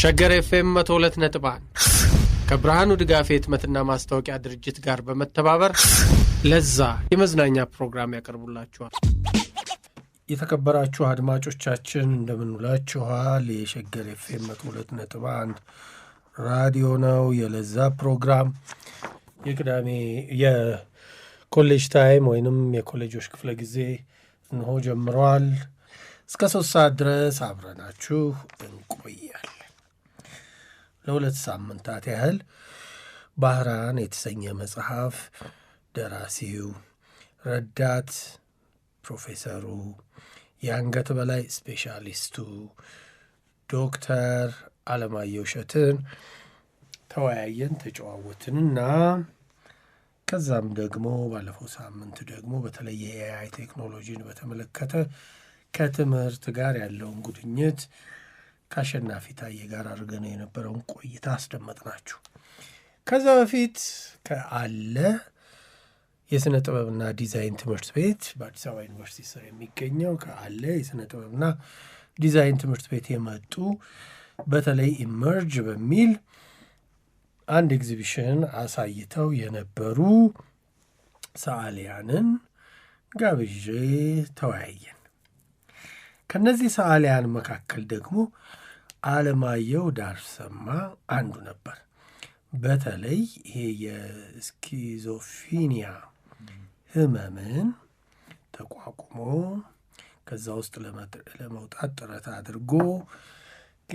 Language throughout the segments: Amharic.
ሸገር ኤፍኤም 102.1 ከብርሃኑ ድጋፍ የህትመትና ማስታወቂያ ድርጅት ጋር በመተባበር ለዛ የመዝናኛ ፕሮግራም ያቀርቡላችኋል። የተከበራችሁ አድማጮቻችን እንደምን ውላችኋል? የሸገር ኤፍኤም 102.1 ራዲዮ ነው። የለዛ ፕሮግራም የቅዳሜ የኮሌጅ ታይም ወይንም የኮሌጆች ክፍለ ጊዜ እንሆ ጀምሯል። እስከ 3 ሰዓት ድረስ አብረናችሁ እንቆያለን። ለ2 ሳምንታት ያህል ባህራን የተሰኘ መጽሐፍ ደራሲው ረዳት ፕሮፌሰሩ የአንገት በላይ ስፔሻሊስቱ ዶክተር አለማየሁ እሸትን ተወያየን፣ ተጨዋወትንና ከዛም ደግሞ ባለፈው ሳምንት ደግሞ በተለይ የኤአይ ቴክኖሎጂን በተመለከተ ከትምህርት ጋር ያለውን ጉድኝት ከአሸናፊ ታዬ ጋር አድርገን የነበረውን ቆይታ አስደመጥናችሁ። ከዛ በፊት ከአለ የሥነ ጥበብና ዲዛይን ትምህርት ቤት በአዲስ አበባ ዩኒቨርሲቲ ስር የሚገኘው ከአለ የሥነ ጥበብና ዲዛይን ትምህርት ቤት የመጡ በተለይ ኢመርጅ በሚል አንድ ኤግዚቢሽን አሳይተው የነበሩ ሰዓሊያንን ጋብዤ ተወያየን። ከነዚህ ሰዓሊያን መካከል ደግሞ አለማየሁ ዳርሰማ አንዱ ነበር። በተለይ ይሄ የስኪዞፍሪኒያ ህመምን ተቋቁሞ ከዛ ውስጥ ለመውጣት ጥረት አድርጎ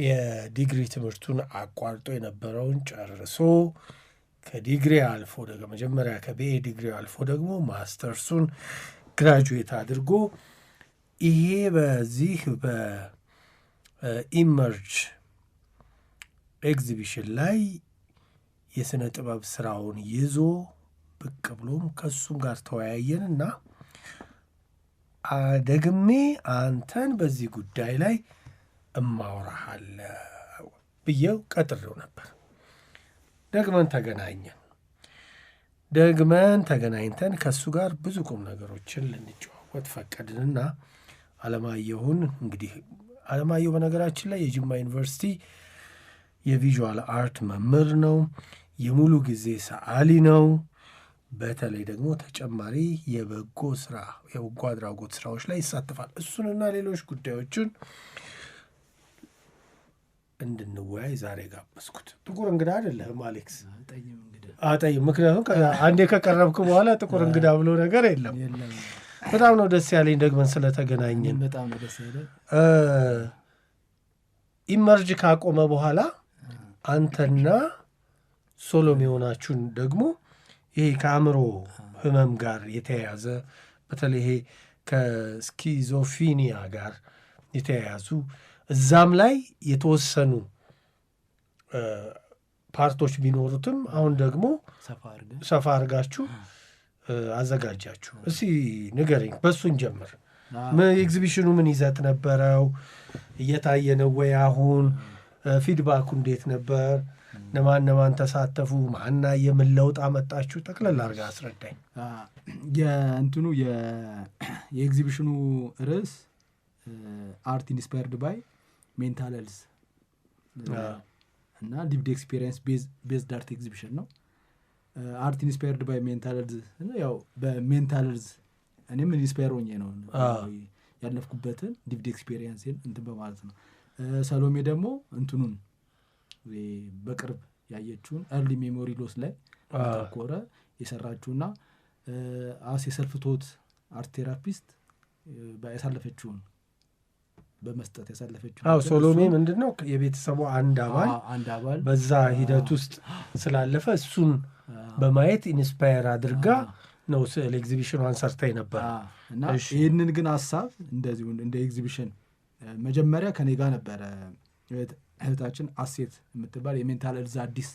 የዲግሪ ትምህርቱን አቋርጦ የነበረውን ጨርሶ ከዲግሪ አልፎ ደግሞ መጀመሪያ ከቢኤ ዲግሪ አልፎ ደግሞ ማስተርሱን ግራጁዌት አድርጎ ይሄ በዚህ በኢመርጅ ኤግዚቢሽን ላይ የሥነ ጥበብ ስራውን ይዞ ብቅ ብሎም ከሱም ጋር ተወያየንና ደግሜ አንተን በዚህ ጉዳይ ላይ እማወራሃለሁ ብዬው ቀጥሬው ነበር። ደግመን ተገናኝተን ከሱ ጋር ብዙ ቁም ነገሮችን ልንጨዋወት ፈቀድንና አለማየሁን እንግዲህ አለማየሁ በነገራችን ላይ የጅማ ዩኒቨርሲቲ የቪዥዋል አርት መምህር ነው። የሙሉ ጊዜ ሰዓሊ ነው። በተለይ ደግሞ ተጨማሪ የበጎ አድራጎት ስራዎች ላይ ይሳተፋል። እሱንና ሌሎች ጉዳዮችን እንድንወያይ ዛሬ ጋበዝኩት። ጥቁር እንግዳ አይደለህም አሌክስ? ጠይም። ምክንያቱም አንዴ ከቀረብክ በኋላ ጥቁር እንግዳ ብሎ ነገር የለም። በጣም ነው ደስ ያለኝ ደግመን ስለተገናኘን። በጣም ነው ደስ ያለኝ። ኢመርጅ ካቆመ በኋላ አንተና ሶሎሜ የሆናችሁን ደግሞ ይሄ ከአእምሮ ህመም ጋር የተያያዘ በተለይ ይሄ ከስኪዞፍሪኒያ ጋር የተያያዙ እዛም ላይ የተወሰኑ ፓርቶች ቢኖሩትም አሁን ደግሞ ሰፋ አድርጋችሁ አዘጋጃችሁ። እስቲ ንገረኝ፣ በሱን ጀምር። ኤግዚቢሽኑ ምን ይዘት ነበረው? እየታየ ነው ወይ? አሁን ፊድባኩ እንዴት ነበር? ነማን ተሳተፉ? ማና የምን ለውጥ አመጣችሁ? ጠቅለል አድርጋ አስረዳኝ። የእንትኑ የኤግዚቢሽኑ ርዕስ አርት ኢንስፓየርድ ባይ ሜንታል ሄልዝ እና ሊቭድ ኤክስፒሪየንስ ቤዝድ አርት ኤግዚቢሽን ነው። አርት ኢንስፓየርድ ባይ ሜንታል ሄልዝ ያው በሜንታል ሄልዝ እኔም ኢንስፓየር ሆኜ ነው ያለፍኩበትን ሊቭድ ኤክስፒሪየንስን እንትን በማለት ነው። ሰሎሜ ደግሞ እንትኑን በቅርብ ያየችውን ኤርሊ ሜሞሪ ሎስ ላይ ተኮረ የሰራችውና አስ የሰልፍ ቶት አርት ቴራፒስት ያሳለፈችውን በመስጠት ያሳለፈችው። ሶሎሜ ምንድነው የቤተሰቡ አንድ አባል በዛ ሂደት ውስጥ ስላለፈ እሱን በማየት ኢንስፓየር አድርጋ ነው ስለ ኤግዚቢሽኗን ሰርታ ነበር። እና ይህንን ግን ሀሳብ እንደዚሁ እንደ ኤግዚቢሽን መጀመሪያ ከኔ ጋር ነበረ እህታችን አሴት የምትባል የሜንታል ሄልዝ አዲስ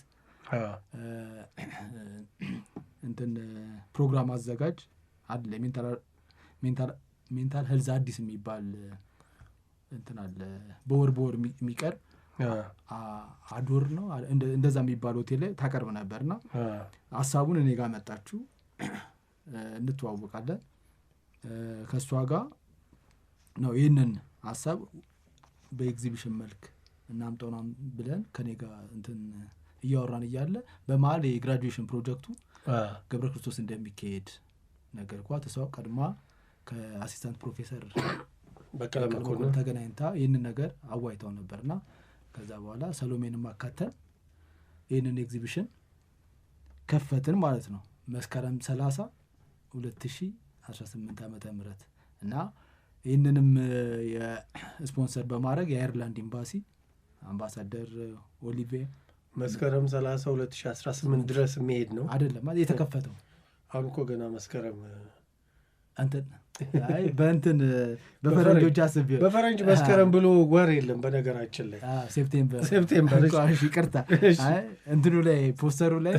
እንትን ፕሮግራም አዘጋጅ አለ። ሜንታል ሄልዝ አዲስ የሚባል እንትን አለ። በወር የሚቀርብ አዶር ነው እንደዛ የሚባል ሆቴል ላይ ታቀርብ ነበርና ሀሳቡን እኔ ጋር መጣችሁ። እንተዋወቃለን። ከሷ ጋር ነው ይህንን ሀሳብ በኤግዚቢሽን መልክ እናምጣውናም ብለን ከኔ ጋር እንትን እያወራን እያለ በመሀል የግራጁዌሽን ፕሮጀክቱ ገብረ ክርስቶስ እንደሚካሄድ ነገርኳት። እሷ ቀድማ ከአሲስታንት ፕሮፌሰር በቀለ መኮንን ተገናኝታ ይህንን ነገር አዋይተው ነበርና ከዛ በኋላ ሰሎሜንም አካተን ይህንን ኤግዚቢሽን ከፈትን ማለት ነው መስከረም 30 2018 ዓመተ ምህረት እና ይህንንም የስፖንሰር በማድረግ የአየርላንድ ኤምባሲ አምባሳደር ኦሊቪር መስከረም 30 2018 ድረስ የሚሄድ ነው አይደለም የተከፈተው። አሁን እኮ ገና መስከረም እንትን አይ በእንትን በፈረንጆች አስቤ በፈረንጅ መስከረም ብሎ ወር የለም በነገራችን ላይ ሴፕቴምበር ይቅርታ አይ እንትኑ ላይ ፖስተሩ ላይ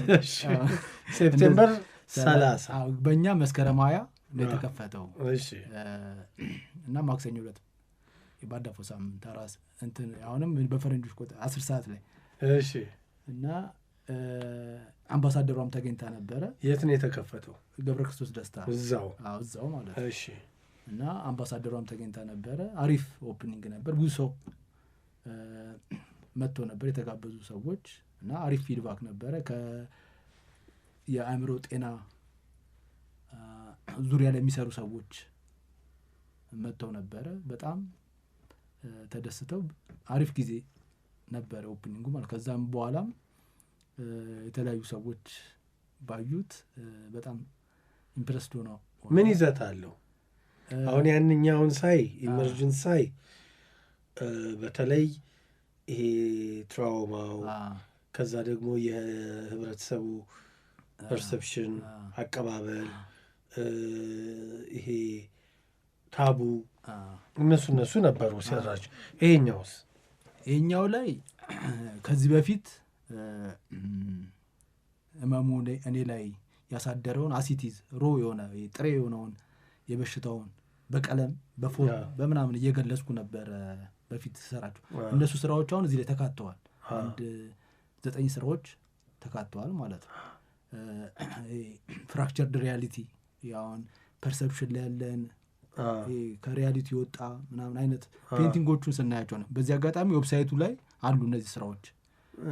ሴፕቴምበር 30 በእኛ መስከረም 20 ነው የተከፈተው። እሺ እና ማክሰኞ ዕለት ባለፈው ሳምንት አራስ እንትን አሁንም በፈረንጆች ቆጥር 10 ሰዓት ላይ እሺ እና አምባሳደሯም ተገኝታ ነበረ። የት ነው የተከፈተው? ገብረ ክርስቶስ ደስታ እዛው እዛው ማለት ነው። እሺ እና አምባሳደሯም ተገኝታ ነበረ። አሪፍ ኦፕኒንግ ነበር። ብዙ ሰው መጥቶ ነበር የተጋበዙ ሰዎች እና አሪፍ ፊድባክ ነበረ። የአእምሮ ጤና ዙሪያ ላይ የሚሰሩ ሰዎች መጥተው ነበረ። በጣም ተደስተው አሪፍ ጊዜ ነበረ ኦፕኒንጉ ማለት። ከዛም በኋላም የተለያዩ ሰዎች ባዩት በጣም ኢምፕረስድ ሆነው ምን ይዘት አለው? አሁን ያንኛውን ሳይ ኢመርጅን ሳይ በተለይ ይሄ ትራውማው ከዛ ደግሞ የህብረተሰቡ ፐርሰፕሽን አቀባበል ይሄ ታቡ እነሱ ነበሩ ሲያራቸው። ይሄኛው ላይ ከዚህ በፊት እመሙ እኔ ላይ ያሳደረውን አሲቲዝ ሮ የሆነ ጥሬ የሆነውን የበሽታውን በቀለም በፎርም በምናምን እየገለጽኩ ነበር በፊት ሰራቸው። እነሱ ስራዎች አሁን እዚህ ላይ ተካተዋል። አንድ 9 ስራዎች ተካተዋል ማለት ነው። ፍራክቸርድ ሪያሊቲ ያውን ፐርሰፕሽን ላይ ያለን ከሪያሊቲ ወጣ ምናምን አይነት ፔንቲንጎቹን ስናያቸው ነው። በዚህ አጋጣሚ ዌብሳይቱ ላይ አሉ እነዚህ ስራዎች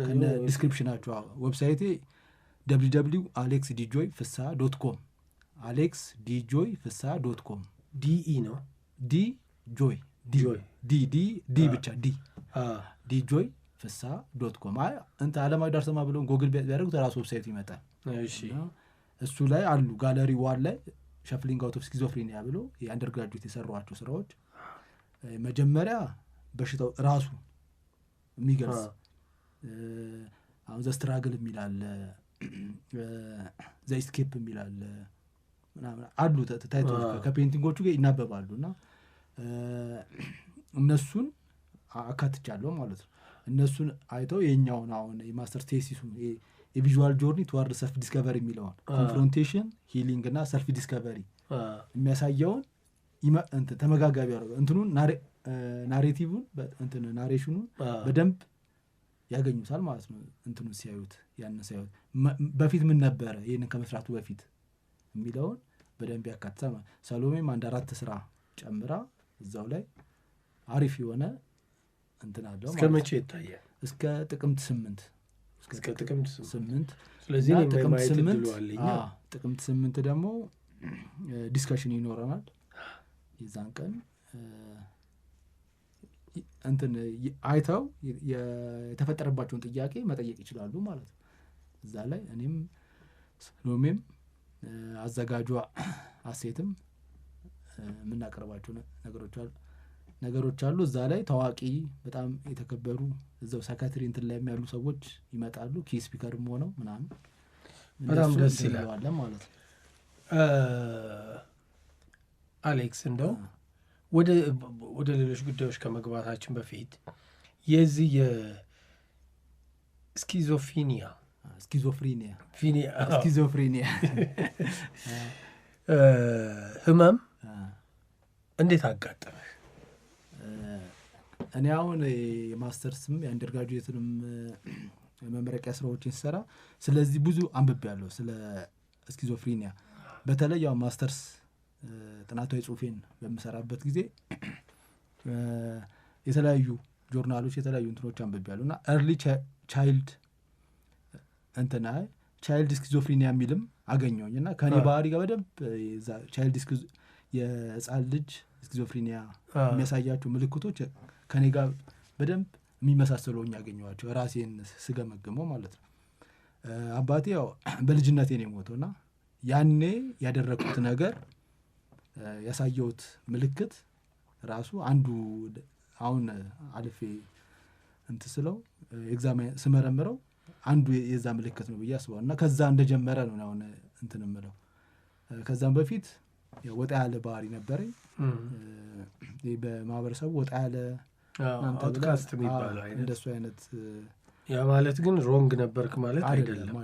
ከነ ዲስክሪፕሽናቸው። ዌብሳይቴ www.alexdjoyfsa.com alexdjoyfsa.com ዲኢ ነው ዲጆይ ዲ ብቻ djoyfsa.com እንት አለማዊ ዳርሰማ ብለው ጎግል ቢያደርጉት ራሱ ዌብሳይቱ ይመጣል። እሺ እሱ ላይ አሉ። ጋለሪ ዋን ላይ ሸፍሊንግ አውት ኦፍ ስኪዞፍሬኒያ ብሎ የአንደርግራጁዌት የሰሯቸው ስራዎች መጀመሪያ በሽታው ራሱ የሚገልጽ አሁን ዘ ስትራግል የሚላል ዘ ኢስኬፕ የሚላል ምናምን አሉ ታይቶች ከፔንቲንጎቹ ጋር ይናበባሉና እነሱን አካትቻለሁ ማለት ነው። እነሱን አይተው የኛውን አሁን የማስተር ቴሲሱን የቪዥዋል ጆርኒ ቱዋርድ ሰልፍ ዲስከቨሪ የሚለውን ኮንፍሮንቴሽን ሂሊንግ እና ሰልፍ ዲስከቨሪ የሚያሳየውን ተመጋጋቢ ያደርገው እንትኑን ናሬቲቭን እንትን ናሬሽኑን በደንብ ያገኙታል ማለት ነው። እንትኑ ሲያዩት ያን ሲያዩት በፊት ምን ነበረ ይሄንን ከመስራቱ በፊት የሚለውን በደንብ ያካትታል። ሰሎሜም አንድ 4 ስራ ጨምራ እዛው ላይ አሪፍ የሆነ እንትን አለው። እስከ መቼ ይታያል? እስከ ጥቅምት 8 ስለዚህ ጥቅምት 8 ደግሞ ዲስከሽን ይኖረናል። የዛን ቀን እንትን አይተው የተፈጠረባቸውን ጥያቄ መጠየቅ ይችላሉ ማለት ነው። እዛ ላይ እኔም ሰሎሜም አዘጋጇ አሴትም የምናቀርባቸው ነገሮች አሉ። እዛ ላይ ታዋቂ በጣም የተከበሩ እዛው ሳይካትሪ እንትን ላይ ያሉ ሰዎች ይመጣሉ። ኪ ስፒከርም ሆነው ምናምን በጣም ደስ ይላል ማለት ነው። አሌክስ እንደው ወደ ሌሎች ጉዳዮች ከመግባታችን በፊት የዚህ የስኪዞፍሬኒያ ህመም እንዴት አጋጠመ? እኔ አሁን የማስተርስም የአንደርግራጁዌትንም መመረቂያ ስራዎችን ስሰራ ስለዚህ ብዙ አንብቤያለሁ ስለ ስኪዞፍሬኒያ። በተለይ ያው ማስተርስ ጥናታዊ ጽሁፌን በምሰራበት ጊዜ የተለያዩ ጆርናሎች የተለያዩ እንትኖች አንብቤያለሁ እና ኤርሊ ቻይልድ እንትና ቻይልድ ስኪዞፍሪኒያ የሚልም አገኘሁኝ እና ከኔ ባህሪ ጋር በደንብ ቻይልድ የህፃን ልጅ ስኪዞፍሪኒያ የሚያሳያቸው ምልክቶች ከኔ ጋር በደንብ የሚመሳሰሉኝ ያገኘኋቸው ራሴን ስገመግመው ማለት ነው። አባቴ ያው በልጅነቴ ነው የሞተው እና ያኔ ያደረኩት ነገር ያሳየሁት ምልክት ራሱ አንዱ አሁን አልፌ እንትን ስለው ኤግዛም ስመረምረው አንዱ የዛ ምልክት ነው ብዬ አስባለሁ እና ከዛ እንደጀመረ ነው አሁን እንትን እምለው። ከዛም በፊት ወጣ ያለ ባህሪ ነበረኝ በማህበረሰቡ ወጣ ያለ አውትካስት የሚባለው አይነት እንደሱ አይነት። ያ ማለት ግን ሮንግ ነበርክ ማለት አይደለም።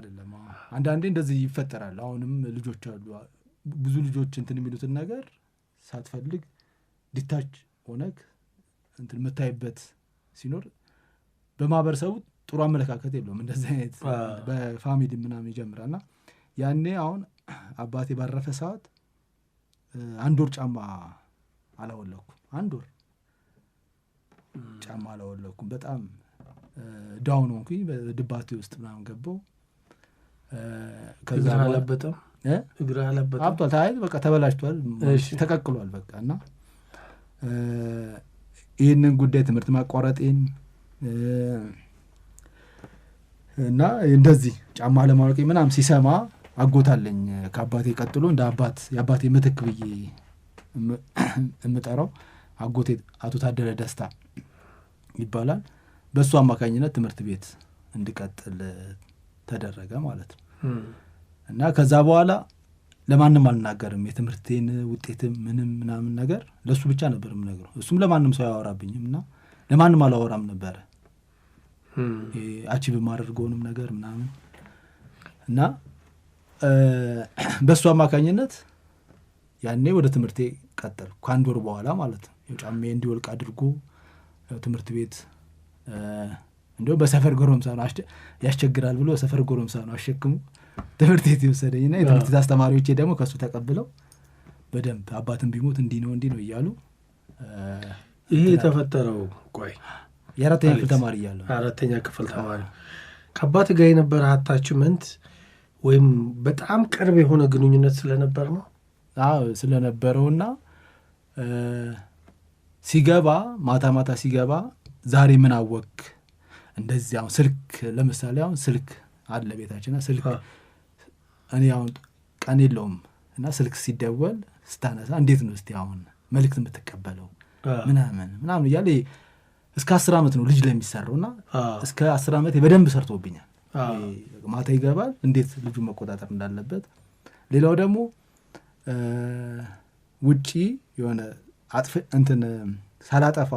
አንዳንዴ እንደዚህ ይፈጠራል። አሁንም ልጆች አሉ ብዙ ልጆች እንትን የሚሉትን ነገር ሳትፈልግ ዲታች ሆነክ እንትን የምታይበት ሲኖር በማህበረሰቡ ጥሩ አመለካከት የለውም። እንደዚህ አይነት በፋሚሊ ምናምን ይጀምራልና ያኔ አሁን አባቴ ባረፈ ሰዓት 1 ወር ጫማ አላወለኩም። 1 ወር ጫማ አላወለኩም። በጣም ዳውን ሆንኩኝ። በድባቴ ውስጥ ምናምን ገባው። ከዛ አለበጠም እግራ አለበጠም አብጧል። ታይ በቃ ተበላሽቷል፣ ተቀቅሏል በቃ እና ይህንን ጉዳይ ትምህርት ማቋረጤን እና እንደዚህ ጫማ ለማወቅ ምናምን ሲሰማ አጎታለኝ ከአባቴ ቀጥሎ እንደ አባት የአባቴ ምትክ ብዬ የምጠራው አጎቴ አቶ ታደለ ደስታ ይባላል። በእሱ አማካኝነት ትምህርት ቤት እንድቀጥል ተደረገ ማለት ነው። እና ከዛ በኋላ ለማንም አልናገርም። የትምህርቴን ውጤትም ምንም ምናምን ነገር ለእሱ ብቻ ነበር የምነግረው። እሱም ለማንም ሰው ያወራብኝም እና ለማንም አላወራም ነበረ አቺቭ የማደርገውንም ነገር ምናምን እና በእሱ አማካኝነት ያኔ ወደ ትምህርቴ ቀጠልኩ። ከ1 ወር በኋላ ማለት ነው። ጫሜ እንዲወልቅ አድርጎ ትምህርት ቤት እንዲሁ በሰፈር ጎረምሳ ነው ያስቸግራል ብሎ በሰፈር ጎረምሳ ነው አሸክሙ ትምህርት ቤት የወሰደኝና የትምህርት ቤት አስተማሪዎቼ ደግሞ ከእሱ ተቀብለው በደንብ አባትን ቢሞት እንዲህ ነው እያሉ ይሄ የተፈጠረው ቆይ የ4ኛ ክፍል ተማሪ እያለሁ 4ኛ ክፍል ተማሪ ከአባት ጋር የነበረ አታችመንት ወይም በጣም ቅርብ የሆነ ግንኙነት ስለነበር ነው? አዎ ስለነበረውና ሲገባ ማታ ሲገባ ዛሬ ምን አወክ እንደዚህ አሁን ስልክ ለምሳሌ አሁን ስልክ አለ ቤታችንና ስልክ እኔ አሁን ቀን የለውም እና ስልክ ሲደወል ስታነሳ እንዴት ነው እስቲ አሁን መልእክት የምትቀበለው ምናምን እያለ እስከ 10 ዓመት ነው ልጅ ለሚሰራውና እስከ 10 ዓመት በደንብ ሰርቶብኛል። ማታ ይገባል እንዴት ልጁን መቆጣጠር እንዳለበት። ሌላው ደግሞ ውጪ የሆነ አጥፍ እንትን ሳላጠፋ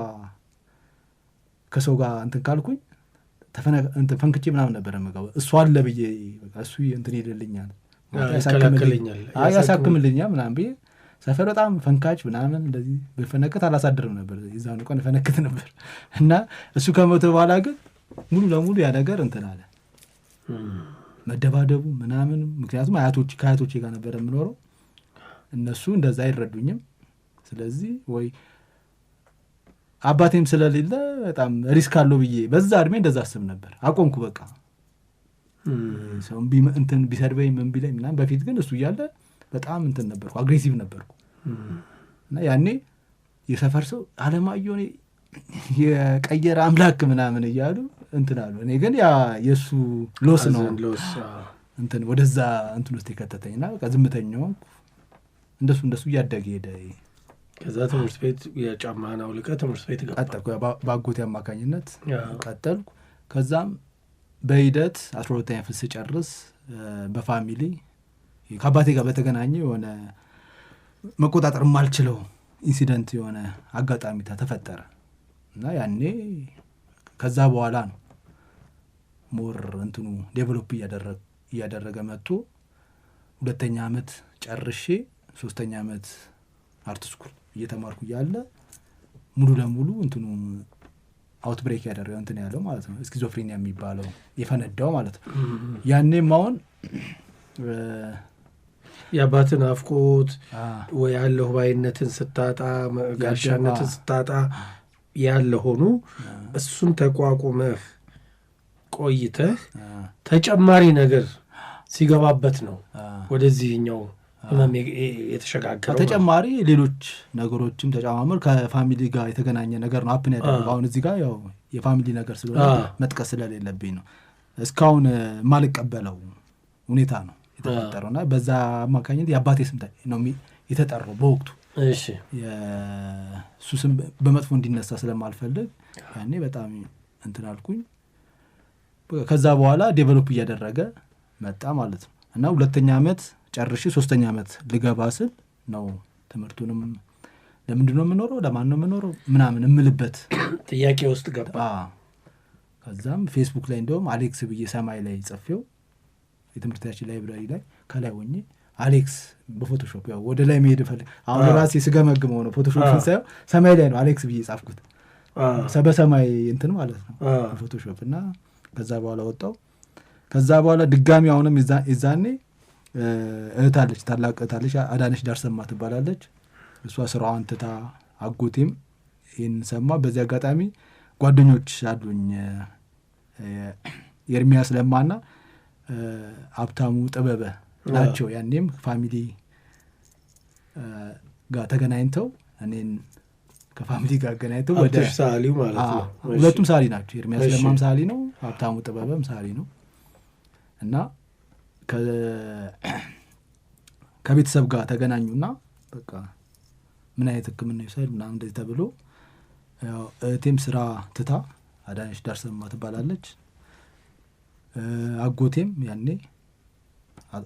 ከሰው ጋር እንትን ካልኩኝ እንትን ፈንክቼ ምናምን ነበር የምገባው። እሱ አለ ብዬ በቃ እሱ እንትን ይልልኛል ያሳክምልኛል ምናምን ብዬ ሰፈር በጣም ፈንካች ምናምን እንደዚህ ብፈነከት አላሳድርም ነበር። የዛኑ ቀን ፈነክት ነበር እና እሱ ከሞተ በኋላ ግን ሙሉ ለሙሉ ያ ነገር እንትን አለ መደባደቡ ምናምን። ምክንያቱም ከአያቶቼ ጋር ነበር የምኖረው። እነሱ እንደዛ አይረዱኝም። ስለዚህ ወይ አባቴም ስለሌለ በጣም ሪስክ አለው ብዬ በዛ እድሜ እንደዛ አስብ ነበር። አቆምኩ በቃ ሰው እንትን ቢሰድበኝ ምን ቢለኝ ምናምን። በፊት ግን እሱ እያለ በጣም እንትን ነበርኩ፣ አግሬሲቭ ነበርኩ እና ያኔ የሰፈር ሰው አለማየሁ የቀየረ አምላክ ምናምን እያሉ እንትን አሉ። እኔ ግን ያ የእሱ ሎስ ነው እንትን ወደዛ እንትን ውስጥ የከተተኝና በቃ ዝምተኛው እንደሱ እያደገ ሄደ። ከዛ ትምህርት ቤት የጫማህን አውልቀህ ትምህርት ቤት ቀጠልኩ። በአጎቴ አማካኝነት ቀጠልኩ። ከዛም በሂደት 12ኛ ክፍል ስጨርስ በፋሚሊ ከአባቴ ጋር በተገናኘ የሆነ መቆጣጠር የማልችለው ኢንሲደንት የሆነ አጋጣሚ ተፈጠረ እና ያኔ ከዛ በኋላ ነው ሞር እንትኑ ዴቨሎፕ እያደረገ መጥቶ 2ኛ ዓመት ጨርሼ 3ኛ ዓመት አርት ስኩል እየተማርኩ እያለ ሙሉ ለሙሉ እንትኑ አውትብሬክ ያደረገው እንትን ያለው ማለት ነው ስኪዞፍሬኒያ የሚባለው የፈነዳው ማለት ነው። ያኔም አሁን የአባትን አፍቆት ወይ ያለው ባይነትን ስታጣ ጋሻነትን ስታጣ ያለ ሆኖ እሱን ተቋቁመህ ቆይተህ ተጨማሪ ነገር ሲገባበት ነው ወደዚህኛው ህመም የተሸጋገረው። ተጨማሪ ሌሎች ነገሮችም ተጨማምር ከፋሚሊ ጋር የተገናኘ ነገር ነው አፕን ያደረገው። አሁን እዚህ ጋር ያው የፋሚሊ ነገር ስለሆነ መጥቀስ ስለሌለብኝ ነው። እስካሁን ማልቀበለው ሁኔታ ነው የተፈጠረውና በዛ አማካኝነት የአባቴ ስም ነው የተጠራው በወቅቱ። እሺ የሱ ስም በመጥፎ እንዲነሳ ስለማልፈልግ ያኔ በጣም እንትን አልኩኝ። ከዛ በኋላ ዴቨሎፕ እያደረገ መጣ ማለት ነው እና 2ኛ ዓመት ጨርሼ 3ኛ ዓመት ልገባ ስል ነው ትምህርቱንም ለምንድን ነው የምኖረው ለማን ነው የምኖረው ምናምን እምልበት ጥያቄ ውስጥ ገባ። ከዛም ፌስቡክ ላይ እንደውም አሌክስ ብዬ ሰማይ ላይ ጽፌው የትምህርታችን ላይብራሪ ላይ ከላይ ሆኜ አሌክስ በፎቶሾፕ ያው ወደ ላይ መሄድ ፈልግ አሁን ራሴ ስገመግመው ነው ፎቶሾፕን ሳየው ሰማይ ላይ ነው አሌክስ ብዬ ጻፍኩት በሰማይ እንትን ማለት ነው ፎቶሾፕ እና ከዛ በኋላ ወጣው። ከዛ በኋላ ድጋሚ አሁንም ይዛኔ እህታለች ታላቅ እህታለች አዳነች ዳርሰማ ትባላለች። እሷ ስራዋን ትታ አጎቴም ይህን ሰማ። በዚህ አጋጣሚ ጓደኞች አሉኝ ኤርሚያስ ለማና ሀብታሙ ጥበበ ናቸው። ያኔም ፋሚሊ ጋር ተገናኝተው እኔን ከፋሚሊ ጋር አገናኝተው ወደ ሳሊው ማለት ነው። ሁለቱም ሳሊ ናቸው። ኤርሚያስ ለማም ሳሊ ነው፣ ሀብታሙ ጥበበም ሳሊ ነው እና ከቤተሰብ ጋር ተገናኙና በቃ ምን አይነት ሕክምና ይወስድ ምናምን እንደዚህ ተብሎ ያው እህቴም ስራ ትታ አዳነች ዳርሰማ ትባላለች። አጎቴም ያኔ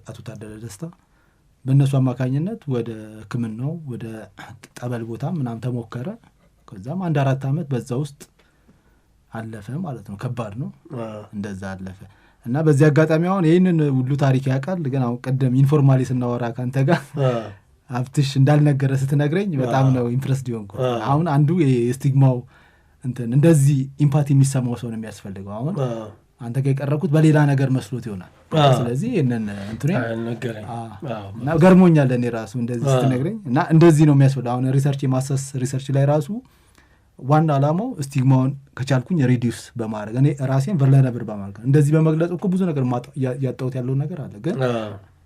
አቶ ታደለ ደስታ በእነሱ አማካኝነት ወደ ሕክምናው ወደ ጠበል ቦታ ምናምን ተሞከረ። ከዛም 1-4 ዓመት በዛ ውስጥ አለፈ ማለት ነው። ከባድ ነው። እንደዛ አለፈ እና በዚህ አጋጣሚ አሁን ይህንን ሁሉ ታሪክ ያውቃል። ግን አሁን ቀደም ኢንፎርማሊ ስናወራ ካንተ ጋር ሀብትሽ እንዳልነገረ ስትነግረኝ በጣም ነው ኢምፕረስድ ሆንኩት። አሁን አንዱ የስቲግማው እንትን እንደዚህ ኢምፓቲ የሚሰማው ሰው ነው የሚያስፈልገው። አሁን አንተ ጋር የቀረብኩት በሌላ ነገር መስሎት ይሆናል። ስለዚህ ይህንን እንትኔ እና ገርሞኛል እኔ ራሱ እንደዚህ ስትነግረኝ እና እንደዚህ ነው የሚያስፈልገው። አሁን ሪሰርች የማሰስ ሪሰርች ላይ ራሱ ዋና ዓላማው ስቲግማውን ከቻልኩኝ ሪዲዩስ በማድረግ እኔ ራሴን ቨልነራብል በማድረግ እንደዚህ በመግለጽ እኮ ብዙ ነገር ያጣሁት ያለው ነገር አለ። ግን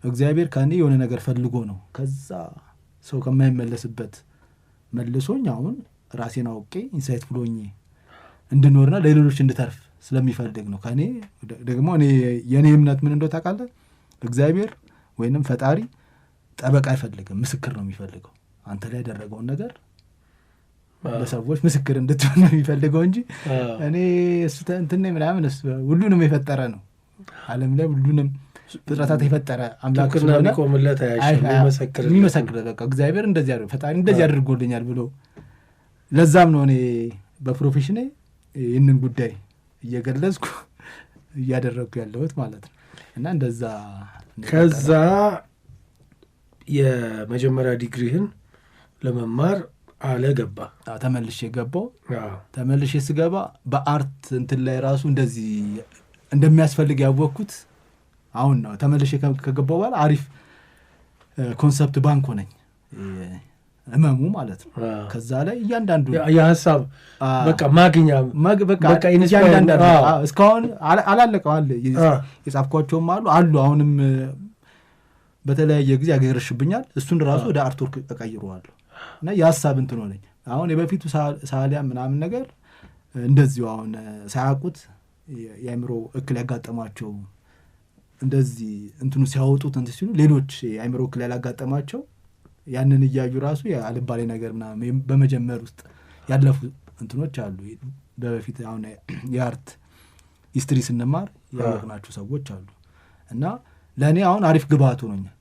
እግዚአብሔር ከኔ የሆነ ነገር ፈልጎ ነው ከዛ ሰው ከማይመለስበት መልሶኝ አሁን ራሴን አውቄ ኢንሳይት ፍሎኝ እንድኖርና ለሌሎች እንድተርፍ ስለሚፈልግ ነው። ከኔ ደግሞ እኔ የኔ እምነት ምን እንደው ታውቃለህ፣ እግዚአብሔር ወይንም ፈጣሪ ጠበቃ አይፈልግም፣ ምስክር ነው የሚፈልገው። አንተ ላይ ያደረገውን ነገር ለሰዎች ምስክር እንድትሆን ነው የሚፈልገው እንጂ እኔ እሱ እንትን ምናምን ሁሉንም የፈጠረ ነው። ዓለም ላይ ሁሉንም ፍጥረታት የፈጠረ አምላክ ስለሆነ የሚመሰክር በቃ እግዚአብሔር እንደዚህ አድርጎ ፈጣሪ እንደዚህ አድርጎልኛል ብሎ ለዛም ነው እኔ በፕሮፌሽኔ ይህንን ጉዳይ እየገለጽኩ እያደረግኩ ያለሁት ማለት ነው። እና እንደዛ ከዛ የመጀመሪያ ዲግሪህን ለመማር ገባ። ተመልሼ ገባው። ተመልሼ ስገባ በአርት እንትን ላይ ራሱ እንደዚህ እንደሚያስፈልግ ያወቅኩት አሁን ነው። ተመልሼ ከገባው በኋላ አሪፍ ኮንሰፕት ባንክ ሆነኝ እመሙ ማለት ነው። ከዛ ላይ እያንዳንዱ የሀሳብ በቃ ማግኛ በቃ እያንዳንዱ እስካሁን አላለቀዋል። የጻፍኳቸውም አሉ አሁንም በተለያየ ጊዜ ያገረሽብኛል። እሱን ራሱ ወደ አርትወርክ እቀይረዋለሁ እና የሀሳብ እንትን ሆነኝ። አሁን የበፊቱ ሳሊያ ምናምን ነገር እንደዚሁ አሁን ሳያውቁት የአእምሮ እክል ያጋጠማቸው እንደዚህ እንትኑ ሲያወጡት እንትን ሲሉ ሌሎች የአእምሮ እክል ያላጋጠማቸው ያንን እያዩ ራሱ የአልባሌ ነገር ምናምን በመጀመር ውስጥ ያለፉ እንትኖች አሉ። በፊት አሁን የአርት ሂስትሪ ስንማር ያወቅናቸው ሰዎች አሉ እና ለእኔ አሁን አሪፍ ግብአት ሆኖኛል።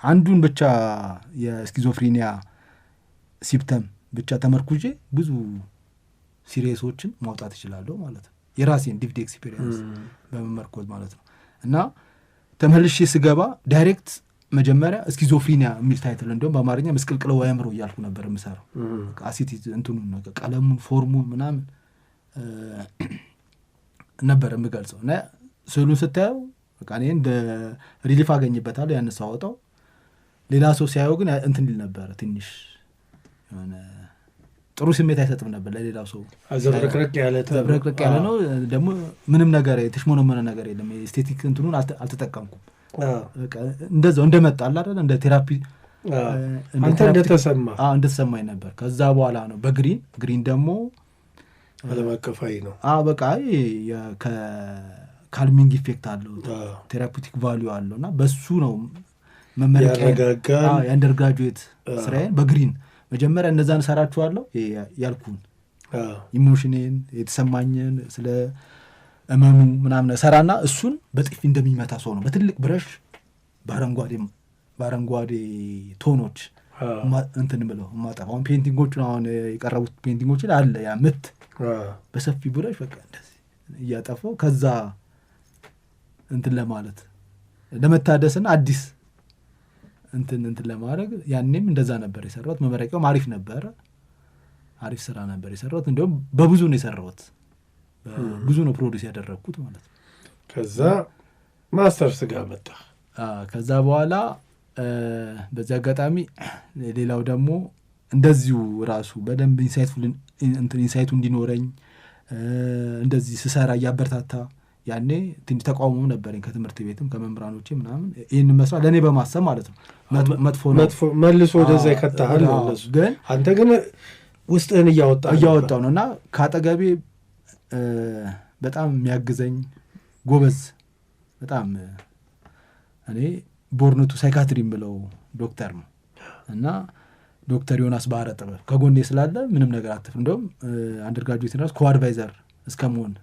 አንዱን ብቻ የስኪዞፍሪኒያ ሲፕተም ብቻ ተመርኩዤ ብዙ ሲሪየሶችን ማውጣት እችላለሁ ማለት ነው። የራሴን ዲቪድ ኤክስፔሪየንስ በመመርኮዝ ማለት ነው። እና ተመልሼ ስገባ ዳይሬክት መጀመሪያ ስኪዞፍሪኒያ የሚል ታይትል እንደውም በአማርኛ ምስቅልቅለው አእምሮ እያልኩ ነበር የምሰራው። አሲቲ እንትኑን ቀለሙን ፎርሙን ምናምን ነበር የምገልጸው እና ስዕሉን ስታየው በቃ እኔ እንደ ሪሊፍ አገኝበታለሁ። ያን ሳወጣው ሌላ ሰው ሲያየው ግን እንትን ይል ነበረ ትንሽ የሆነ ጥሩ ስሜት አይሰጥም ነበር ለሌላው ሰው። ዘብረቅረቅ ያለ ነው ደግሞ ምንም ነገር የተሽሞነመነ ነገር የለም። ኤስቴቲክ እንትኑን አልተጠቀምኩም። እንደዛው እንደመጣ አይደል እንደ ቴራፒ አንተ እንደተሰማኝ ነበር። ከዛ በኋላ ነው በግሪን ደግሞ ዓለም አቀፋዊ ነው። በቃ ካልሚንግ ኢፌክት አለው ቴራፒውቲክ ቫልዩ አለው እና በሱ ነው መመረቂያ የአንደርግራጁዌት ስራዬን በግሪን መጀመሪያ እነዛን እሰራችኋለሁ ያልኩን ኢሞሽኔን የተሰማኝን ስለ እመኑ ምናምን ሰራና እሱን በጥፊ እንደሚመታ ሰው ነው በትልቅ ብረሽ በአረንጓዴ ቶኖች እንትን ብለው ማጠፋው ፔንቲንጎቹን አሁን የቀረቡት ፔንቲንጎችን አለ ያ ምት በሰፊ ብረሽ በቃ እንደዚህ እያጠፋው ከዛ እንትን ለማለት ለመታደስና አዲስ እንትን ለማድረግ ያኔም እንደዛ ነበር የሰራሁት። መመረቂያውም አሪፍ ነበረ፣ አሪፍ ስራ ነበር የሰራሁት። እንዲሁም በብዙ ነው የሰራሁት፣ ብዙ ነው ፕሮዲስ ያደረግኩት ማለት ነው። ከዛ ማስተርስ ጋር መጣ። ከዛ በኋላ በዚህ አጋጣሚ ሌላው ደግሞ እንደዚሁ ራሱ በደንብ ኢንሳይቱ እንዲኖረኝ እንደዚህ ስሰራ እያበረታታ ያኔ ትንሽ ተቃውሞ ነበረኝ ከትምህርት ቤትም ከመምህራኖቼ ምናምን ይህን መስራት ለእኔ በማሰብ ማለት ነው መጥፎ ነው መልሶ ወደዛ ይከታሃል ነው እነሱ። ግን አንተ ግን ውስጥህን እያወጣው ነው እና ከአጠገቤ በጣም የሚያግዘኝ ጎበዝ በጣም እኔ ቦርነቱ ሳይካትሪ የምለው ዶክተር ነው እና ዶክተር ዮናስ ባህረ ጥበብ ከጎኔ ስላለ ምንም ነገር አትፍ እንደውም አንደርግራጁዌት ራስ ኮአድቫይዘር እስከመሆን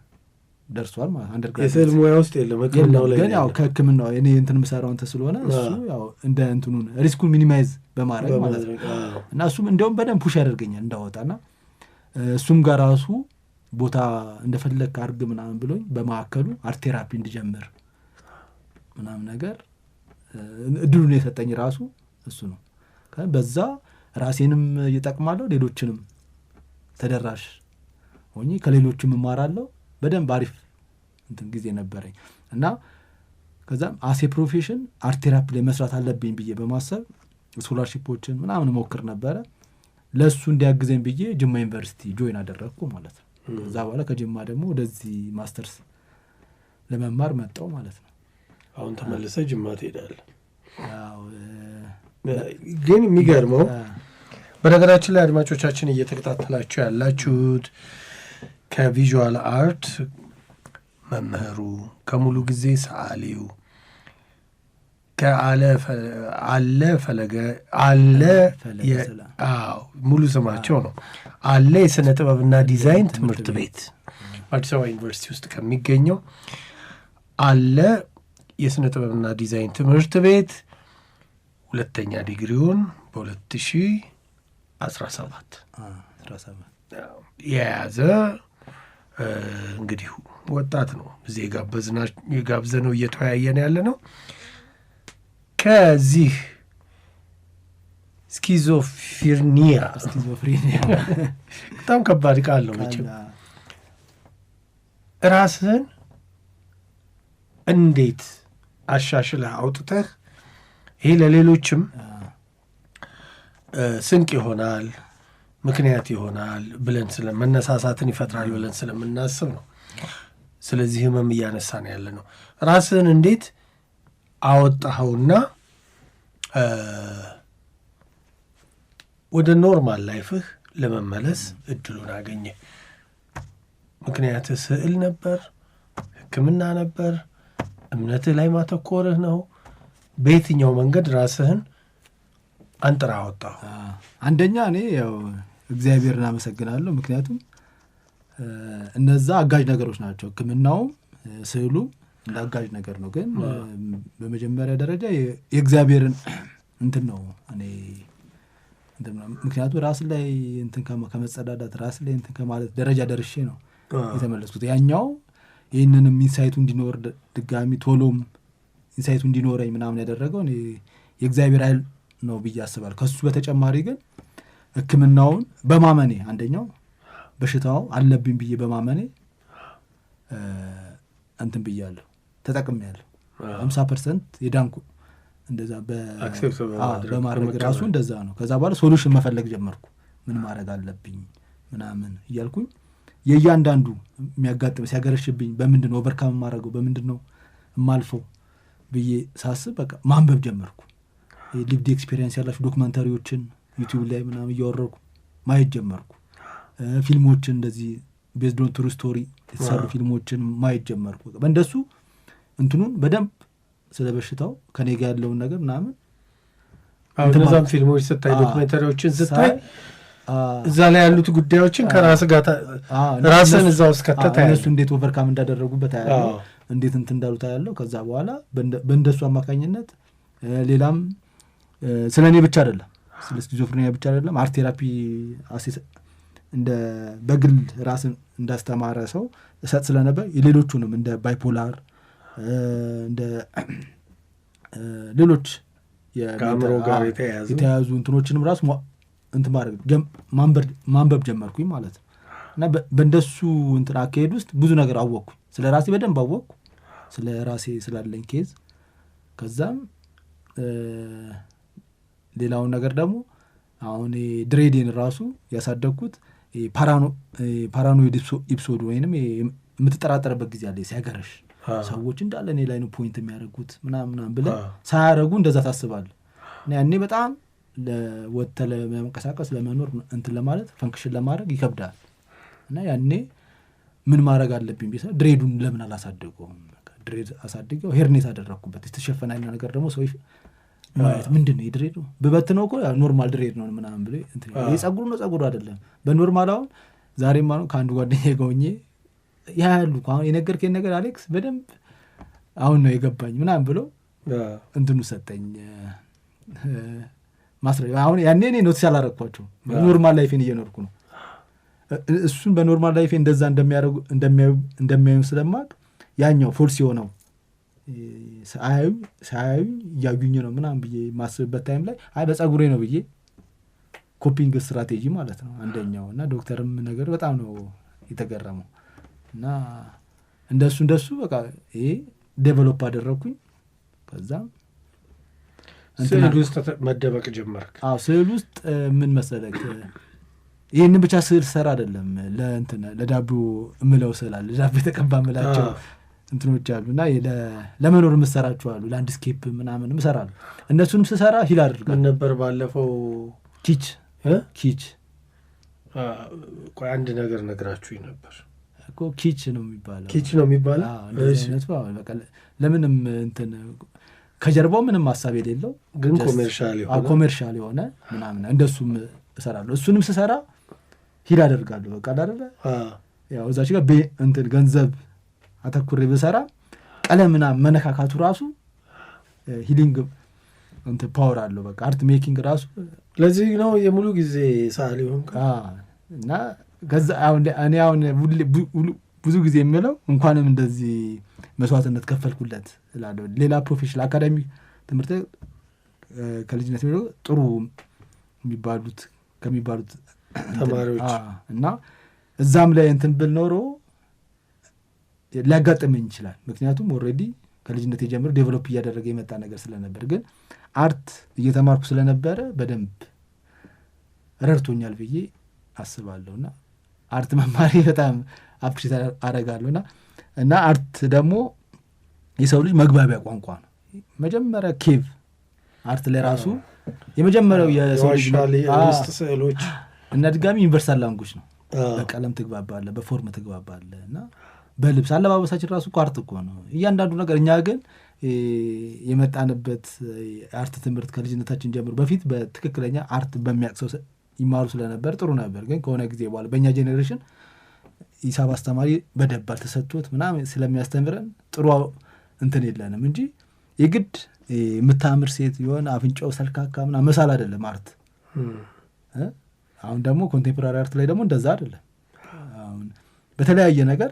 ደርሷል ማለት አንደርግራጁዌት የስዕል ሙያ ውስጥ የለም ህክምናው ላይ ግን ያው ከህክምናው እኔ እንትን የምሰራው እንትን ስለሆነ እሱ ያው እንደ እንትኑን ሪስኩን ሚኒማይዝ በማድረግ ማለት ነው እና እሱም እንደውም በደንብ ፑሽ ያደርገኛል እንዳወጣና እሱም ጋር ራሱ ቦታ እንደፈለክ አድርግ ምናምን ብሎኝ በማዕከሉ አርት ቴራፒ እንድጀምር ምናምን ነገር እድሉን የሰጠኝ ራሱ እሱ ነው። በዛ ራሴንም እየጠቅማለሁ ሌሎችንም ተደራሽ ሆኜ ከሌሎችም እማራለሁ። በደንብ አሪፍ እንትን ጊዜ ነበረኝ እና ከዛም አሴ ፕሮፌሽን አርት ቴራፒ ላይ መስራት አለብኝ ብዬ በማሰብ ስኮላርሺፖችን ምናምን ሞክር ነበረ። ለእሱ እንዲያግዘኝ ብዬ ጅማ ዩኒቨርሲቲ ጆይን አደረግኩ ማለት ነው። ከዛ በኋላ ከጅማ ደግሞ ወደዚህ ማስተርስ ለመማር መጣሁ ማለት ነው። አሁን ተመልሰ ጅማ ትሄዳለህ። ግን የሚገርመው በነገራችን ላይ አድማጮቻችን እየተከታተላችሁ ያላችሁት ከቪዥዋል አርት መምህሩ ከሙሉ ጊዜ ሰዓሊው ሙሉ ስማቸው ነው አለ የሥነ ጥበብና ዲዛይን ትምህርት ቤት አዲስ አበባ ዩኒቨርሲቲ ውስጥ ከሚገኘው አለ የሥነ ጥበብና ዲዛይን ትምህርት ቤት ሁለተኛ ዲግሪውን በ2017 የያዘ እንግዲህ ወጣት ነው። እዚህ የጋብዘነው እየተወያየን ያለ ነው። ከዚህ ስኪዞፍሪኒያ በጣም ከባድ ቃል ነው መቼም። ራስህን እንዴት አሻሽለህ አውጥተህ ይሄ ለሌሎችም ስንቅ ይሆናል ምክንያት ይሆናል ብለን መነሳሳትን ይፈጥራል ብለን ስለምናስብ ነው። ስለዚህ ህመም እያነሳን ያለ ነው። ራስህን እንዴት አወጣኸውና ወደ ኖርማል ላይፍህ ለመመለስ እድሉን አገኘ? ምክንያትህ ስዕል ነበር? ህክምና ነበር? እምነትህ ላይ ማተኮርህ ነው? በየትኛው መንገድ ራስህን አንጥራ አወጣሁ? አንደኛ እኔ ያው እግዚአብሔርን አመሰግናለሁ። ምክንያቱም እነዛ አጋዥ ነገሮች ናቸው። ህክምናውም ስዕሉ እንደ አጋዥ ነገር ነው። ግን በመጀመሪያ ደረጃ የእግዚአብሔርን እንትን ነው እኔ ምክንያቱም ራስ ላይ እንትን ከመጸዳዳት ራስ ላይ እንትን ከማለት ደረጃ ደርሼ ነው የተመለስኩት። ያኛው ይህንንም ኢንሳይቱ እንዲኖር ድጋሚ ቶሎም ኢንሳይቱ እንዲኖረኝ ምናምን ያደረገው እኔ የእግዚአብሔር ኃይል ነው ብዬ አስባለሁ። ከሱ በተጨማሪ ግን ህክምናውን በማመኔ አንደኛው በሽታው አለብኝ ብዬ በማመኔ እንትን ብያለሁ፣ ተጠቅሜያለሁ። 50% የዳንኩ እንደዛ በማድረግ ራሱ እንደዛ ነው። ከዛ በኋላ ሶሉሽን መፈለግ ጀመርኩ። ምን ማድረግ አለብኝ ምናምን እያልኩኝ የእያንዳንዱ የሚያጋጥም ሲያገረሽብኝ በምንድን ነው ኦቨርካም የማደርገው በምንድን ነው የማልፈው ብዬ ሳስብ በቃ ማንበብ ጀመርኩ። ሊቭድ ኤክስፔሪንስ ያላችሁ ዶክመንታሪዎችን ዩቲዩብ ላይ ምናምን እያወረድኩ ማየት ጀመርኩ። ፊልሞችን እንደዚህ ቤዝድ ኦን ትሩ ስቶሪ የተሰሩ ፊልሞችን ማየት ጀመርኩ። በእንደሱ እንትኑን በደንብ ስለ በሽታው ከኔ ጋር ያለውን ነገር ምናምን እነዛም ፊልሞች ስታይ ዶክመንታሪዎችን ስታይ እዛ ላይ ያሉት ጉዳዮችን ከራስ ጋር ራስን እዛ ውስጥ ከተታ እነሱ እንዴት ኦቨርካም እንዳደረጉበት ያለው እንዴት እንትን እንዳሉት ያለው ከዛ በኋላ በእንደሱ አማካኝነት ሌላም ስለ እኔ ብቻ አይደለም ስለ ስኪዞፍሬኒያ ብቻ አይደለም አርት ቴራፒ እንደ በግል ራስን እንዳስተማረ ሰው እሰጥ ስለነበር የሌሎቹንም እንደ ባይፖላር እንደ ሌሎች ከአእምሮ ጋር የተያዙ እንትኖችንም ራሱ እንትን ማንበብ ጀመርኩኝ ማለት ነው። እና በእንደሱ እንትን አካሄድ ውስጥ ብዙ ነገር አወቅኩኝ። ስለ ራሴ በደንብ አወቅኩ፣ ስለ ራሴ ስላለኝ ኬዝ። ከዛም ሌላውን ነገር ደግሞ አሁን ድሬዴን ራሱ ያሳደግኩት ፓራኖይድ ኢፕሶድ ወይንም የምትጠራጠርበት ጊዜ አለ ሲያገረሽ ሰዎች እንዳለ እኔ ላይ ነው ፖይንት የሚያደርጉት ምናምን ብለህ ሳያደርጉ እንደዛ ታስባለህ። እና ያኔ በጣም ለወጥተህ ለመንቀሳቀስ ለመኖር እንትን ለማለት ፈንክሽን ለማድረግ ይከብዳል። እና ያኔ ምን ማድረግ አለብኝ ቢሰ ድሬዱን ለምን አላሳደገውም? ድሬድ አሳድገው ሄርኔት አደረግኩበት። የተሸፈነ አይነት ነገር ደግሞ ሰው ምንድን ነው የድሬዱ ብበት ነው እኮ ኖርማል ድሬድ ነው ምናምን ብሎ የጸጉሩ ነው ጸጉሩ አይደለም በኖርማል። አሁን ዛሬማ ነው ከአንዱ ጓደኛዬ ጋር ሆኜ ያሉ አሁን የነገርከኝ ነገር አሌክስ በደንብ አሁን ነው የገባኝ ምናምን ብሎ እንትኑ ሰጠኝ ማስረጃ። አሁን ያኔ እኔ ኖቲስ ያላረግኳቸው ኖርማል ላይፌን እየኖርኩ ነው። እሱን በኖርማል ላይፌ እንደዛ እንደሚያዩ ስለማቅ ያኛው ፎልስ የሆነው ሳያዩ እያዩኝ ነው ምናምን ብዬ ማስብበት ታይም ላይ አይ በጸጉሬ ነው ብዬ ኮፒንግ ስትራቴጂ ማለት ነው አንደኛው። እና ዶክተርም ነገር በጣም ነው የተገረመው። እና እንደሱ በቃ ይሄ ዴቨሎፕ አደረግኩኝ። ከዛ ስዕል ውስጥ መደበቅ ጀመርክ? አዎ ስዕል ውስጥ ምን መሰለክ ይህንን ብቻ ስዕል ሰራ አይደለም ለእንትን ለዳቦ እምለው ስዕል አለ ዳቦ የተቀባ እምላቸው እንትኖች አሉ እና ለመኖር የምሰራቸው አሉ ላንድስኬፕ ምናምን እሰራለሁ። እነሱንም ስሰራ ሂል አድርጋለሁ። ምን ነበር ባለፈው ኪች ቆይ አንድ ነገር ነግራችሁኝ ነበር እኮ ኪች ነው የሚባለው። ኪች ነው የሚባለው። በቃ ለምንም እንትን ከጀርባው ምንም ሀሳብ የሌለው ግን ኮሜርሻል የሆነ ምናምን እንደሱም እሰራለሁ። እሱንም ስሰራ ሂል አደርጋለሁ። በቃ አይደለ ያው እዛች ጋር እንትን ገንዘብ አተኩሬ ብሰራ ቀለምና መነካካቱ ራሱ ሂሊንግ እንትን ፓወር አለው። በቃ አርት ሜኪንግ ራሱ ለዚህ ነው የሙሉ ጊዜ ሰዓሊ ሆንክ። እና ከዛ እኔ አሁን ብዙ ጊዜ የምለው እንኳንም እንደዚህ መስዋዕትነት ከፈልኩለት እላለሁ። ሌላ ፕሮፌሽናል አካዳሚ ትምህርት ከልጅነት ቢሆን ጥሩ ከሚባሉት ተማሪዎች እና እዛም ላይ እንትን ብል ኖሮ ሊያጋጥመኝ ይችላል። ምክንያቱም ኦልሬዲ ከልጅነት የጀምሮ ዴቨሎፕ እያደረገ የመጣ ነገር ስለነበር፣ ግን አርት እየተማርኩ ስለነበረ በደንብ ረድቶኛል ብዬ አስባለሁና አርት መማሪ በጣም አፕሪሼት አደርጋለሁና እና አርት ደግሞ የሰው ልጅ መግባቢያ ቋንቋ ነው። መጀመሪያ ኬቭ አርት ላይ ራሱ የመጀመሪያው የሰው ልጅ ስዕሎች እና ድጋሚ ዩኒቨርሳል ላንጉጅ ነው። በቀለም ትግባባለህ፣ በፎርም ትግባባለህ እና በልብስ አለባበሳችን ራሱ እኮ አርት እኮ ነው እያንዳንዱ ነገር። እኛ ግን የመጣንበት አርት ትምህርት ከልጅነታችን ጀምሮ በፊት በትክክለኛ አርት በሚያቅሰው ይማሩ ስለነበር ጥሩ ነበር። ግን ከሆነ ጊዜ በኋላ በእኛ ጄኔሬሽን ሂሳብ አስተማሪ በደባል ተሰጥቶት ምናምን ስለሚያስተምረን ጥሩ እንትን የለንም እንጂ የግድ የምታምር ሴት የሆነ አፍንጫው ሰልካካ ምናምን መሳል አይደለም አርት። አሁን ደግሞ ኮንቴምፖራሪ አርት ላይ ደግሞ እንደዛ አይደለም። አሁን በተለያየ ነገር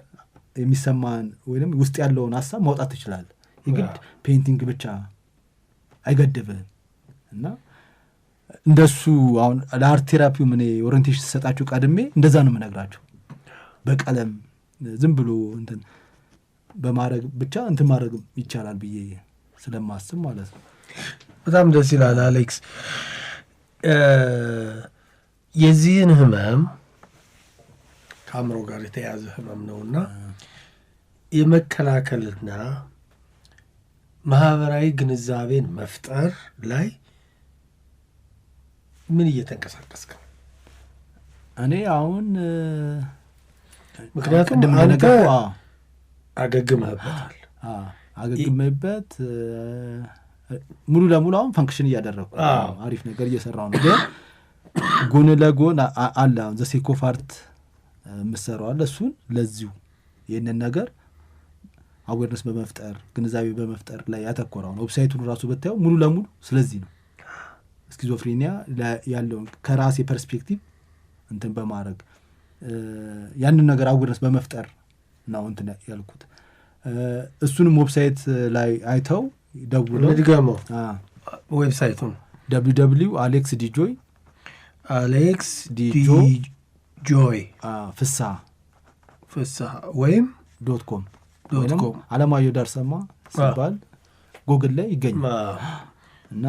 የሚሰማን ወይም ውስጥ ያለውን ሀሳብ ማውጣት ትችላለህ። የግድ ፔይንቲንግ ብቻ አይገድብህም። እና እንደሱ አሁን ለአርት ቴራፒው ምን ኦሪንቴሽን ተሰጣችሁ ቀድሜ እንደዛ ነው የምነግራችሁ። በቀለም ዝም ብሎ እንትን በማድረግ ብቻ እንትን ማድረግ ይቻላል ብዬ ስለማስብ ማለት ነው። በጣም ደስ ይላል አሌክስ። የዚህን ህመም ከአእምሮ ጋር የተያያዘ ህመም ነውና የመከላከልና ማህበራዊ ግንዛቤን መፍጠር ላይ ምን እየተንቀሳቀስክ ነው? እኔ አሁን ምክንያቱም አንተ አገግመህበታል። አገግመህበት ሙሉ ለሙሉ አሁን ፈንክሽን እያደረግኩ አሪፍ ነገር እየሰራው ነው። ግን ጎን ለጎን አለ አሁን ዘሴክ ኦፍ አርት የምሰራው አለ። እሱን ለዚሁ ይህንን ነገር አዌርነስ በመፍጠር ግንዛቤ በመፍጠር ላይ ያተኮረው ነው። ዌብሳይቱን ራሱ ብታየው ሙሉ ለሙሉ ስለዚህ ነው። ስኪዞፍሬኒያ ያለውን ከራሴ ፐርስፔክቲቭ እንትን በማድረግ ያንን ነገር አዌርነስ በመፍጠር ነው እንትን ያልኩት። እሱንም ዌብሳይት ላይ አይተው ደውለው ልድገመው ዌብሳይቱን www.alexdjoy ፍስሐ ወይም .com አለማየሁ ዳርሰማ ሲባል ጉግል ላይ ይገኛል። እና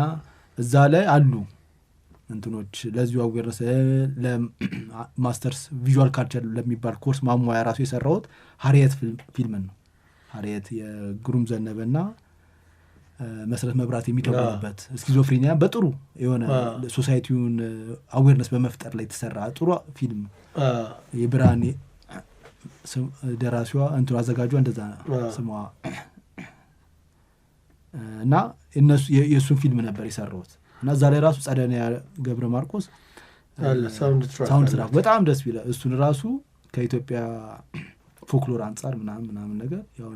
እዛ ላይ አሉ እንትኖች ለዚሁ አዌርነስ ለማስተርስ ቪዥዋል ካልቸር ለሚባል ኮርስ ማሟያ ራሱ የሰራሁት ሀርየት ፊልምን ነው። ሀርየት የግሩም ዘነበና መሰረት መብራት የሚተውበት ስኪዞፍሬኒያ በጥሩ የሆነ ሶሳይቲውን አዌርነስ በመፍጠር ላይ የተሰራ ጥሩ ፊልም የብርሃኔ ደራሲዋ እንትኑ አዘጋጇ እንደዛ ስሟ እና እነሱ የእሱን ፊልም ነበር የሰራሁት። እና እዛ ላይ ራሱ ጸደንያ ገብረ ማርቆስ ሳውንድ ትራክ በጣም ደስ ይላል። እሱን ራሱ ከኢትዮጵያ ፎክሎር አንጻር ምናምን ነገር ያው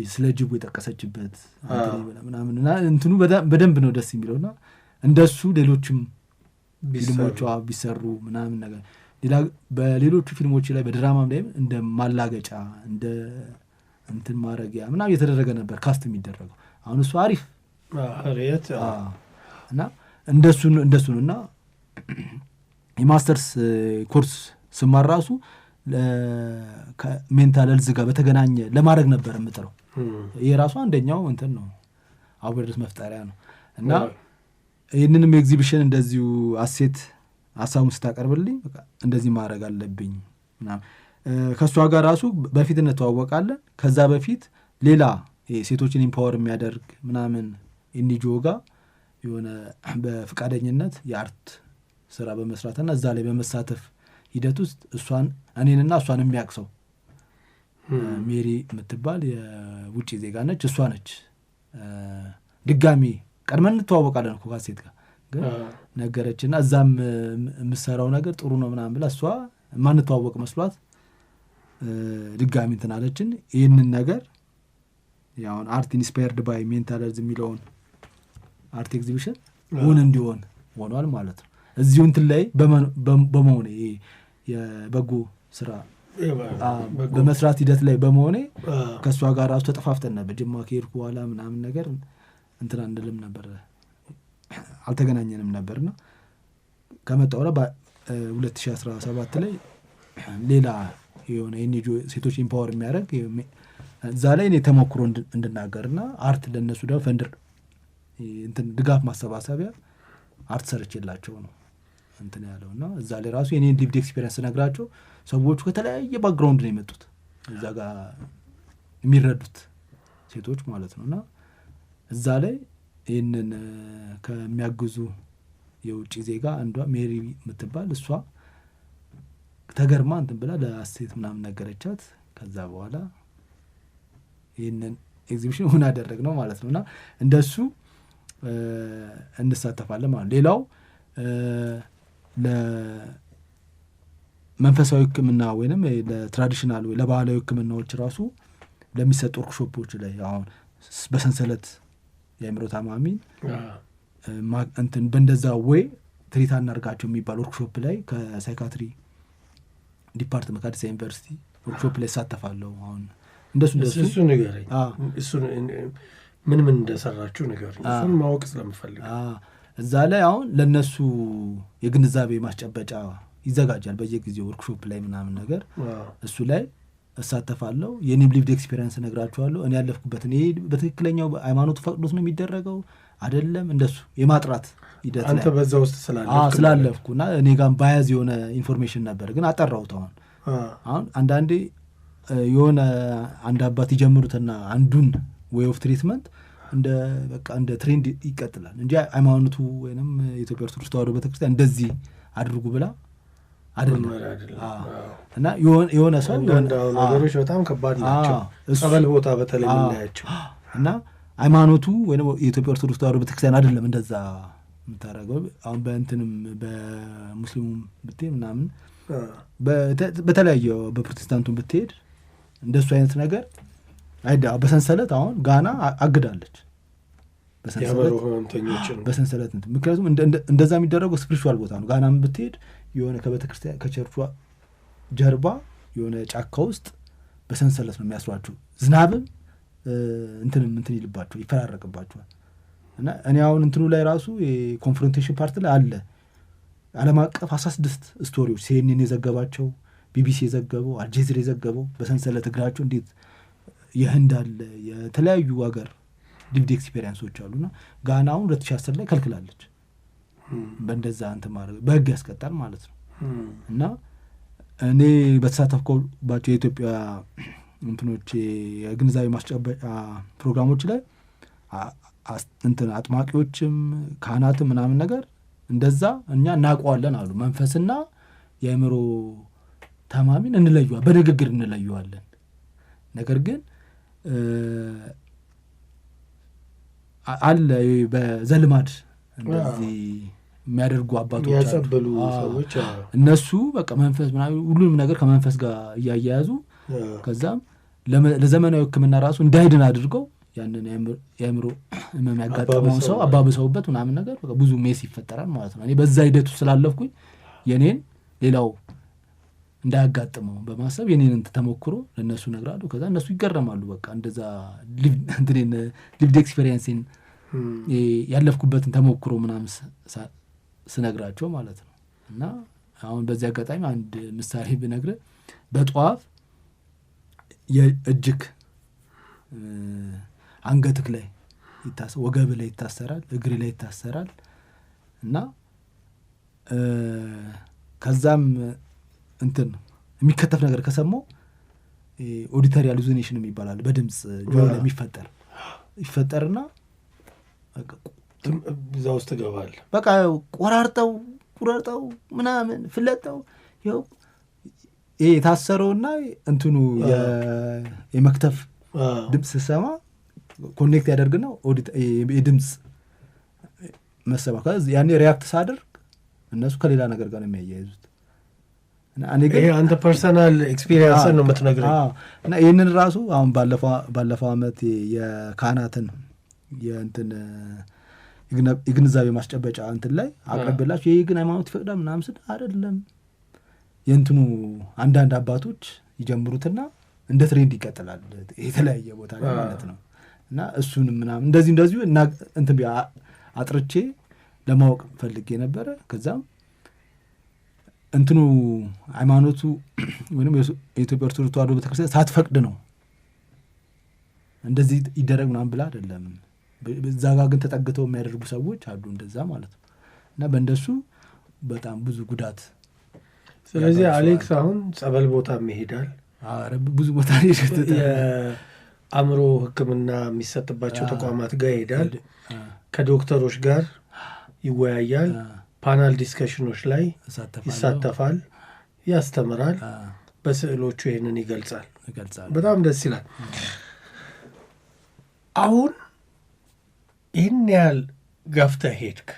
ስለ ጅቡ የጠቀሰችበት ምናምን እና እንትኑ በደንብ ነው ደስ የሚለውና እንደሱ ሌሎችም ፊልሞቿ ቢሰሩ ምናምን ነገር ሌላ በሌሎቹ ፊልሞች ላይ በድራማም ላይ እንደ ማላገጫ እንደ እንትን ማረጊያ ምናምን የተደረገ ነበር ካስት የሚደረገው። አሁን እሱ አሪፍ እና እንደሱ ነውና የማስተርስ ኮርስ ስማር ራሱ ከሜንታል ሄልዝ ጋር በተገናኘ ለማድረግ ነበር የምጥረው። ይሄ ራሱ አንደኛው እንትን ነው አዌርነስ መፍጠሪያ ነው። እና ይህንንም ኤግዚቢሽን እንደዚሁ አሴት ሀሳቡን ስታቀርብልኝ በቃ እንደዚህ ማድረግ አለብኝ ምናምን ከእሷ ጋር ራሱ በፊት እንተዋወቃለን። ከዛ በፊት ሌላ ሴቶችን ኢምፓወር የሚያደርግ ምናምን ኢንጂኦ ጋር የሆነ በፍቃደኝነት የአርት ስራ በመስራትና እዛ ላይ በመሳተፍ ሂደት ውስጥ እኔንና እሷን የሚያቅሰው ሜሪ የምትባል የውጭ ዜጋ ነች። እሷ ነች ድጋሚ ቀድመን እንተዋወቃለን እኮ ካሴት ጋር ግን ነገረችና እዛም የምሰራው ነገር ጥሩ ነው ምናምን ብላ እሷ ማንተዋወቅ መስሏት ድጋሚ እንትን አለችን። ይህንን ነገር ያው አርት ኢንስፓየርድ ባይ ሜንታል ሄልዝ የሚለውን አርት ኤግዚቢሽን እውን እንዲሆን ሆኗል ማለት ነው። እዚሁ እንትን ላይ በመሆኔ የበጎ ስራ በመስራት ሂደት ላይ በመሆኔ ከእሷ ጋር ራሱ ተጠፋፍተን ነበር። ጅማ ከሄድኩ በኋላ ምናምን ነገር እንትን አንልም ነበር አልተገናኘንም ነበርና ከመጣሁ በኋላ በ2017 ላይ ሌላ የሆነ የኒጆ ሴቶች ኢምፓወር የሚያደርግ እዛ ላይ እኔ ተሞክሮ እንድናገርና አርት ለእነሱ ደግሞ ፈንድር እንትን ድጋፍ ማሰባሰቢያ አርት ሰርቼላቸው ነው እንትን ያለውና እዛ ላይ ራሱ የኔ ሊቭድ ኤክስፒሪየንስ ነግራቸው ሰዎቹ ከተለያየ ባክግራውንድ ነው የመጡት እዛ ጋር የሚረዱት ሴቶች ማለት ነውና እዛ ላይ ይህንን ከሚያግዙ የውጭ ዜጋ አንዷ ሜሪ የምትባል እሷ ተገርማ እንትን ብላ ለአሴት ምናምን ነገረቻት። ከዛ በኋላ ይህንን ኤግዚቢሽን ሆን አደረግ ነው ማለት ነውና እንደሱ እንሳተፋለን ማለት። ሌላው ለመንፈሳዊ ሕክምና ወይንም ለትራዲሽናል ወይ ለባህላዊ ሕክምናዎች ራሱ ለሚሰጡ ወርክሾፖች ላይ አሁን በሰንሰለት የአእምሮ ታማሚን እንትን በእንደዛ ወይ ትሪት አናርጋቸው የሚባል ወርክሾፕ ላይ ከሳይካትሪ ዲፓርትመንት ከአዲስ ዩኒቨርሲቲ ወርክሾፕ ላይ ሳተፋለሁ። አሁን እንደሱ እሱ ንገረኝ፣ እሱ ምን እንደሰራችሁ ንገረኝ፣ እሱን ማወቅ ስለምፈልግ። እዛ ላይ አሁን ለነሱ የግንዛቤ ማስጨበጫ ይዘጋጃል በየጊዜው ወርክሾፕ ላይ ምናምን ነገር እሱ ላይ እሳተፋለሁ። የኔም ሊቭድ ኤክስፒሪየንስ ነግራቸዋለሁ። እኔ ያለፍኩበትን ይሄ በትክክለኛው ሃይማኖቱ ፈቅዶት ነው የሚደረገው አይደለም እንደሱ የማጥራት ሂደት ላይ አንተ በዛ ውስጥ ስላለፍኩና እኔ ጋር ባያዝ የሆነ ኢንፎርሜሽን ነበር ግን አጠራሁት። አሁን አሁን አንዳንዴ የሆነ አንድ አባት ይጀምሩትና አንዱን ዌይ ኦፍ ትሪትመንት እንደ በቃ እንደ ትሬንድ ይቀጥላል እንጂ ሃይማኖቱ ወይንም የኢትዮጵያ ኦርቶዶክስ ተዋሕዶ ቤተክርስቲያን እንደዚህ አድርጉ ብላ አይደለም። እና የሆነ ሰው ነገሮች በጣም ከባድ ናቸው። ጸበል ቦታ በተለይ የምናያቸው እና ሃይማኖቱ ወይም የኢትዮጵያ ኦርቶዶክስ ተዋሕዶ ቤተክርስቲያን አይደለም እንደዛ የምታደርገው። አሁን በእንትንም በሙስሊሙም ብትሄድ ምናምን በተለያየ በፕሮቴስታንቱም ብትሄድ እንደሱ አይነት ነገር በሰንሰለት አሁን ጋና አግዳለች በሰንሰለት ምክንያቱም እንደዛ የሚደረገው ስፒሪቹዋል ቦታ ነው። ጋናም ብትሄድ የሆነ ከቤተክርስቲያን ከቸርቿ ጀርባ የሆነ ጫካ ውስጥ በሰንሰለት ነው የሚያስሯቸው። ዝናብም እንትን ይልባቸው ይፈራረቅባቸዋል። እና እኔ አሁን እንትኑ ላይ ራሱ የኮንፍሮንቴሽን ፓርት ላይ አለ ዓለም አቀፍ 16 ስቶሪዎች ሲኤንኤን የዘገባቸው፣ ቢቢሲ የዘገበው፣ አልጀዚራ የዘገበው በሰንሰለት እግራቸው እንዴት የህንድ አለ የተለያዩ ሀገር ሊቭድ ኤክስፔሪንሶች አሉና ጋና አሁን 2010 ላይ ከልክላለች። በእንደዛ እንትን ማድረግ በህግ ያስቀጣል ማለት ነው። እና እኔ በተሳተፍኩባቸው የኢትዮጵያ እንትኖች የግንዛቤ ማስጨበጫ ፕሮግራሞች ላይ እንትን አጥማቂዎችም ካህናትም ምናምን ነገር እንደዛ እኛ እናውቀዋለን አሉ። መንፈስና የአእምሮ ታማሚን እንለየዋለን፣ በንግግር እንለየዋለን። ነገር ግን አለ በዘልማድ እንደዚህ የሚያደርጉ አባቶች ያጸበሉ ሰዎች እነሱ በቃ መንፈስ ምናምን ሁሉንም ነገር ከመንፈስ ጋር እያያያዙ ከዛም ለዘመናዊ ሕክምና ራሱ እንዳይድን አድርገው ያንን የአእምሮ ህመም ያጋጠመውን ሰው አባብሰውበት ምናምን ነገር በቃ ብዙ ሜስ ይፈጠራል ማለት ነው። እኔ በዛ ሂደቱ ስላለፍኩኝ የኔን ሌላው እንዳያጋጥመው በማሰብ የኔን ተሞክሮ ለእነሱ እነግራለሁ። ከዛ እነሱ ይገረማሉ። በቃ እንደዛ ሊቭድ ኤክስፔሪንስን ያለፍኩበትን ተሞክሮ ምናምን ስነግራቸው ማለት ነው። እና አሁን በዚህ አጋጣሚ አንድ ምሳሌ ብነግርህ በጧፍ የእጅክ አንገትክ ላይ ወገብ ላይ ይታሰራል፣ እግሪ ላይ ይታሰራል። እና ከዛም እንትን የሚከተፍ ነገር ከሰማው ኦዲተሪ ሃሉሲኔሽን ይባላል። በድምፅ ጆሮ ላይ ይፈጠርና እዛ ውስጥ ገባል። በቃ ቆራርጠው ምናምን ፍለጠው ይኸው ይሄ የታሰረውና እንትኑ የመክተፍ ድምፅ ስሰማ ኮኔክት ያደርግና የድምፅ መሰማ ያኔ ሪያክት ሳደርግ እነሱ ከሌላ ነገር ጋር ነው የሚያያይዙት። ይሄ አንተ ፐርሰናል ኤክስፒሪየንስ ነው የምትነግረኝ። እና ይህንን ራሱ አሁን ባለፈው ዓመት የካህናትን የእንትን የግንዛቤ ማስጨበጫ እንትን ላይ አቅርቤላቸው ይህ ግን ሃይማኖት ይፈቅዳል ምናምን ስል አይደለም የእንትኑ አንዳንድ አባቶች ይጀምሩትና እንደ ትሬንድ ይቀጥላል የተለያየ ቦታ ላይ ማለት ነው። እና እሱንም ምናምን እንደዚሁ እንትን አጥርቼ ለማወቅ ፈልጌ ነበረ። ከዛም እንትኑ ሃይማኖቱ ወይም የኢትዮጵያ ኦርቶዶክስ ተዋሕዶ ቤተክርስቲያን ሳትፈቅድ ነው እንደዚህ ይደረግ ምናምን ብላ አይደለም። በዛ ጋር ግን ተጠግተው የሚያደርጉ ሰዎች አሉ እንደዛ ማለት ነው። እና በእንደሱ በጣም ብዙ ጉዳት። ስለዚህ አሌክስ አሁን ጸበል ቦታ ይሄዳል፣ ብዙ ቦታ የአእምሮ ሕክምና የሚሰጥባቸው ተቋማት ጋር ይሄዳል፣ ከዶክተሮች ጋር ይወያያል፣ ፓናል ዲስከሽኖች ላይ ይሳተፋል፣ ያስተምራል፣ በስዕሎቹ ይህንን ይገልጻል። በጣም ደስ ይላል። አሁን ይህን ያህል ገፍተህ ሄድክ፣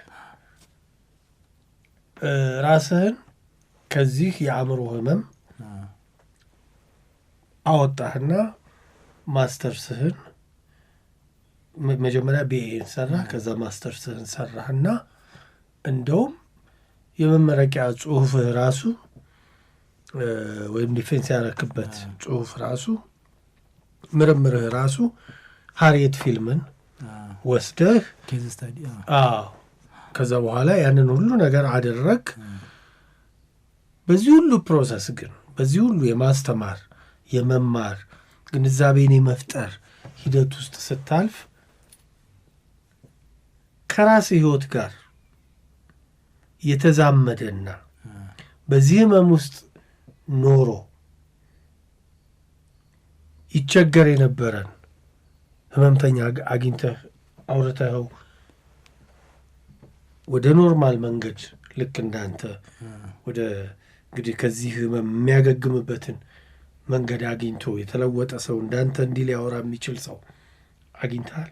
ራስህን ከዚህ የአእምሮ ህመም አወጣህና ማስተርስህን መጀመሪያ ቢኤን ሰራህ፣ ከዛ ማስተርስህን ሰራህና እንደውም የመመረቂያ ጽሁፍህ ራሱ ወይም ዲፌንስ ያረክበት ጽሁፍ ራሱ ምርምርህ ራሱ ሃሪየት ፊልምን ወስደህ ከዛ በኋላ ያንን ሁሉ ነገር አደረግ። በዚህ ሁሉ ፕሮሰስ ግን በዚህ ሁሉ የማስተማር የመማር ግንዛቤን የመፍጠር ሂደት ውስጥ ስታልፍ ከራስ ህይወት ጋር የተዛመደና በዚህ ህመም ውስጥ ኖሮ ይቸገር የነበረን ህመምተኛ አግኝተህ አውርተኸው ወደ ኖርማል መንገድ ልክ እንዳንተ ወደ እንግዲህ ከዚህ ህመም የሚያገግምበትን መንገድ አግኝቶ የተለወጠ ሰው እንዳንተ እንዲህ ሊያወራ የሚችል ሰው አግኝተሃል?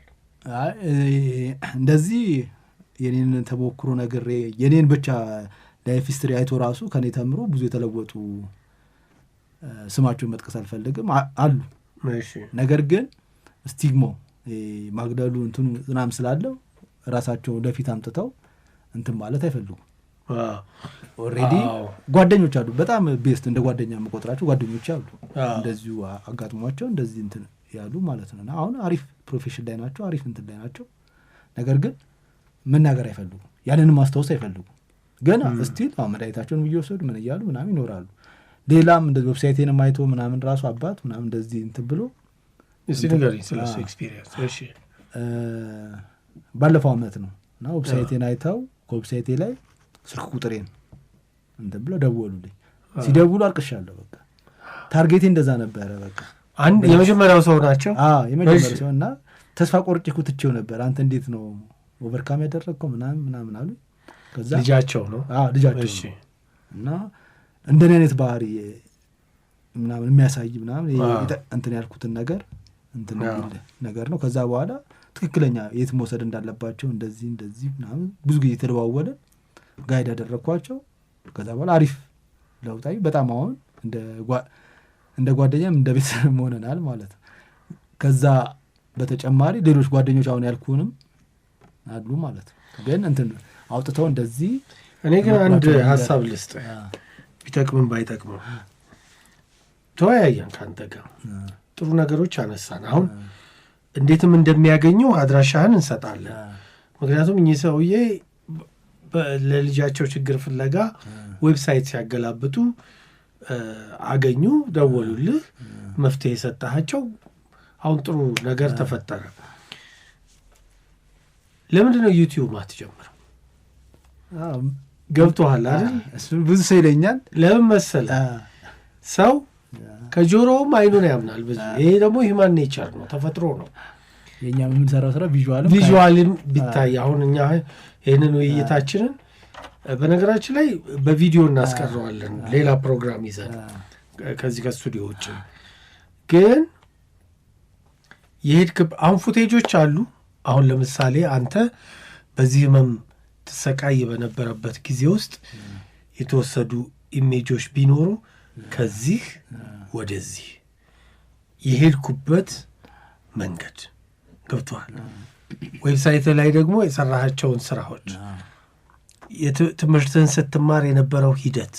እንደዚህ የኔን ተሞክሮ ነግሬ የኔን ብቻ ላይፍ ሂስትሪ አይቶ ራሱ ከኔ ተምሮ ብዙ የተለወጡ ስማቸውን መጥቀስ አልፈልግም አሉ። ነገር ግን ስቲግሞ ማግደሉ እንትኑ ዝናም ስላለው ራሳቸው ወደፊት አምጥተው እንትን ማለት አይፈልጉም። ኦልሬዲ ጓደኞች አሉ፣ በጣም ቤስት እንደ ጓደኛ መቆጥራቸው ጓደኞች አሉ፣ እንደዚሁ አጋጥሟቸው እንደዚህ እንትን ያሉ ማለት ነው። አሁን አሪፍ ፕሮፌሽን ላይ ናቸው፣ አሪፍ እንትን ላይ ናቸው። ነገር ግን መናገር አይፈልጉም፣ ያንንም ማስታወስ አይፈልጉም። ግን ስቲል መድኃኒታቸውን እየወሰዱ ምን እያሉ ምናምን ይኖራሉ። ሌላም እንደዚህ ዌብሳይቴንም አይቶ ምናምን ራሱ አባት ምናምን እንደዚህ እንትን ብሎ ባለፈው ዓመት ነው እና ዌብሳይቴን አይተው ከዌብሳይቴ ላይ ስልክ ቁጥሬን እንትን ብለው ደወሉልኝ። ሲደውሉ አልቅሻለሁ። በቃ ታርጌቴ እንደዛ ነበረ። በቃ አንድ የመጀመሪያው ሰው ናቸው። የመጀመሪያው ሰው እና ተስፋ ቆርጬ ትቼው ነበር። አንተ እንዴት ነው ኦቨርካም ያደረግከው ምናምን አሉ። ከዛ ልጃቸው ነው ልጃቸው እና እንደኔ አይነት ባህሪ ምናምን የሚያሳይ ምናምን እንትን ያልኩትን ነገር እንትን ነገር ነው። ከዛ በኋላ ትክክለኛ የት መውሰድ እንዳለባቸው እንደዚህ ምናምን ብዙ ጊዜ ተደዋወለ፣ ጋይድ ያደረግኳቸው። ከዛ በኋላ አሪፍ ለውጣይ በጣም አሁን እንደ ጓደኛም እንደ ቤተሰብ ሆነናል ማለት። ከዛ በተጨማሪ ሌሎች ጓደኞች አሁን ያልኩንም አሉ ማለት። ግን እንትን አውጥተው እንደዚህ እኔ ግን አንድ ሀሳብ ልስጥ፣ ቢጠቅምም ባይጠቅምም ተወያየን ከአንተ ጋር ጥሩ ነገሮች አነሳን። አሁን እንዴትም እንደሚያገኙ አድራሻህን እንሰጣለን። ምክንያቱም እኚህ ሰውዬ ለልጃቸው ችግር ፍለጋ ዌብሳይት ሲያገላብጡ አገኙ፣ ደወሉልህ፣ መፍትሄ የሰጣቸው። አሁን ጥሩ ነገር ተፈጠረ። ለምንድን ነው ዩቲዩብ ማትጀምረው? ገብቶሃል አይደል? ብዙ ሰው ይለኛል። ለምን መሰለህ? ሰው ከጆሮውም አይኑን ያምናል ብዙ። ይሄ ደግሞ ሂውማን ኔቸር ነው፣ ተፈጥሮ ነው። የኛ የምንሰራው ስራ ቪዥዋልም ቢታይ አሁን እኛ ይህንን ውይይታችንን በነገራችን ላይ በቪዲዮ እናስቀረዋለን፣ ሌላ ፕሮግራም ይዘን ከዚህ ከስቱዲዮ ውጭ። ግን የሄድክ አሁን ፉቴጆች አሉ። አሁን ለምሳሌ አንተ በዚህ ህመም ትሰቃይ በነበረበት ጊዜ ውስጥ የተወሰዱ ኢሜጆች ቢኖሩ ከዚህ ወደዚህ የሄድኩበት መንገድ ገብቶሃል። ዌብሳይት ላይ ደግሞ የሰራሃቸውን ስራዎች፣ ትምህርትን ስትማር የነበረው ሂደት፣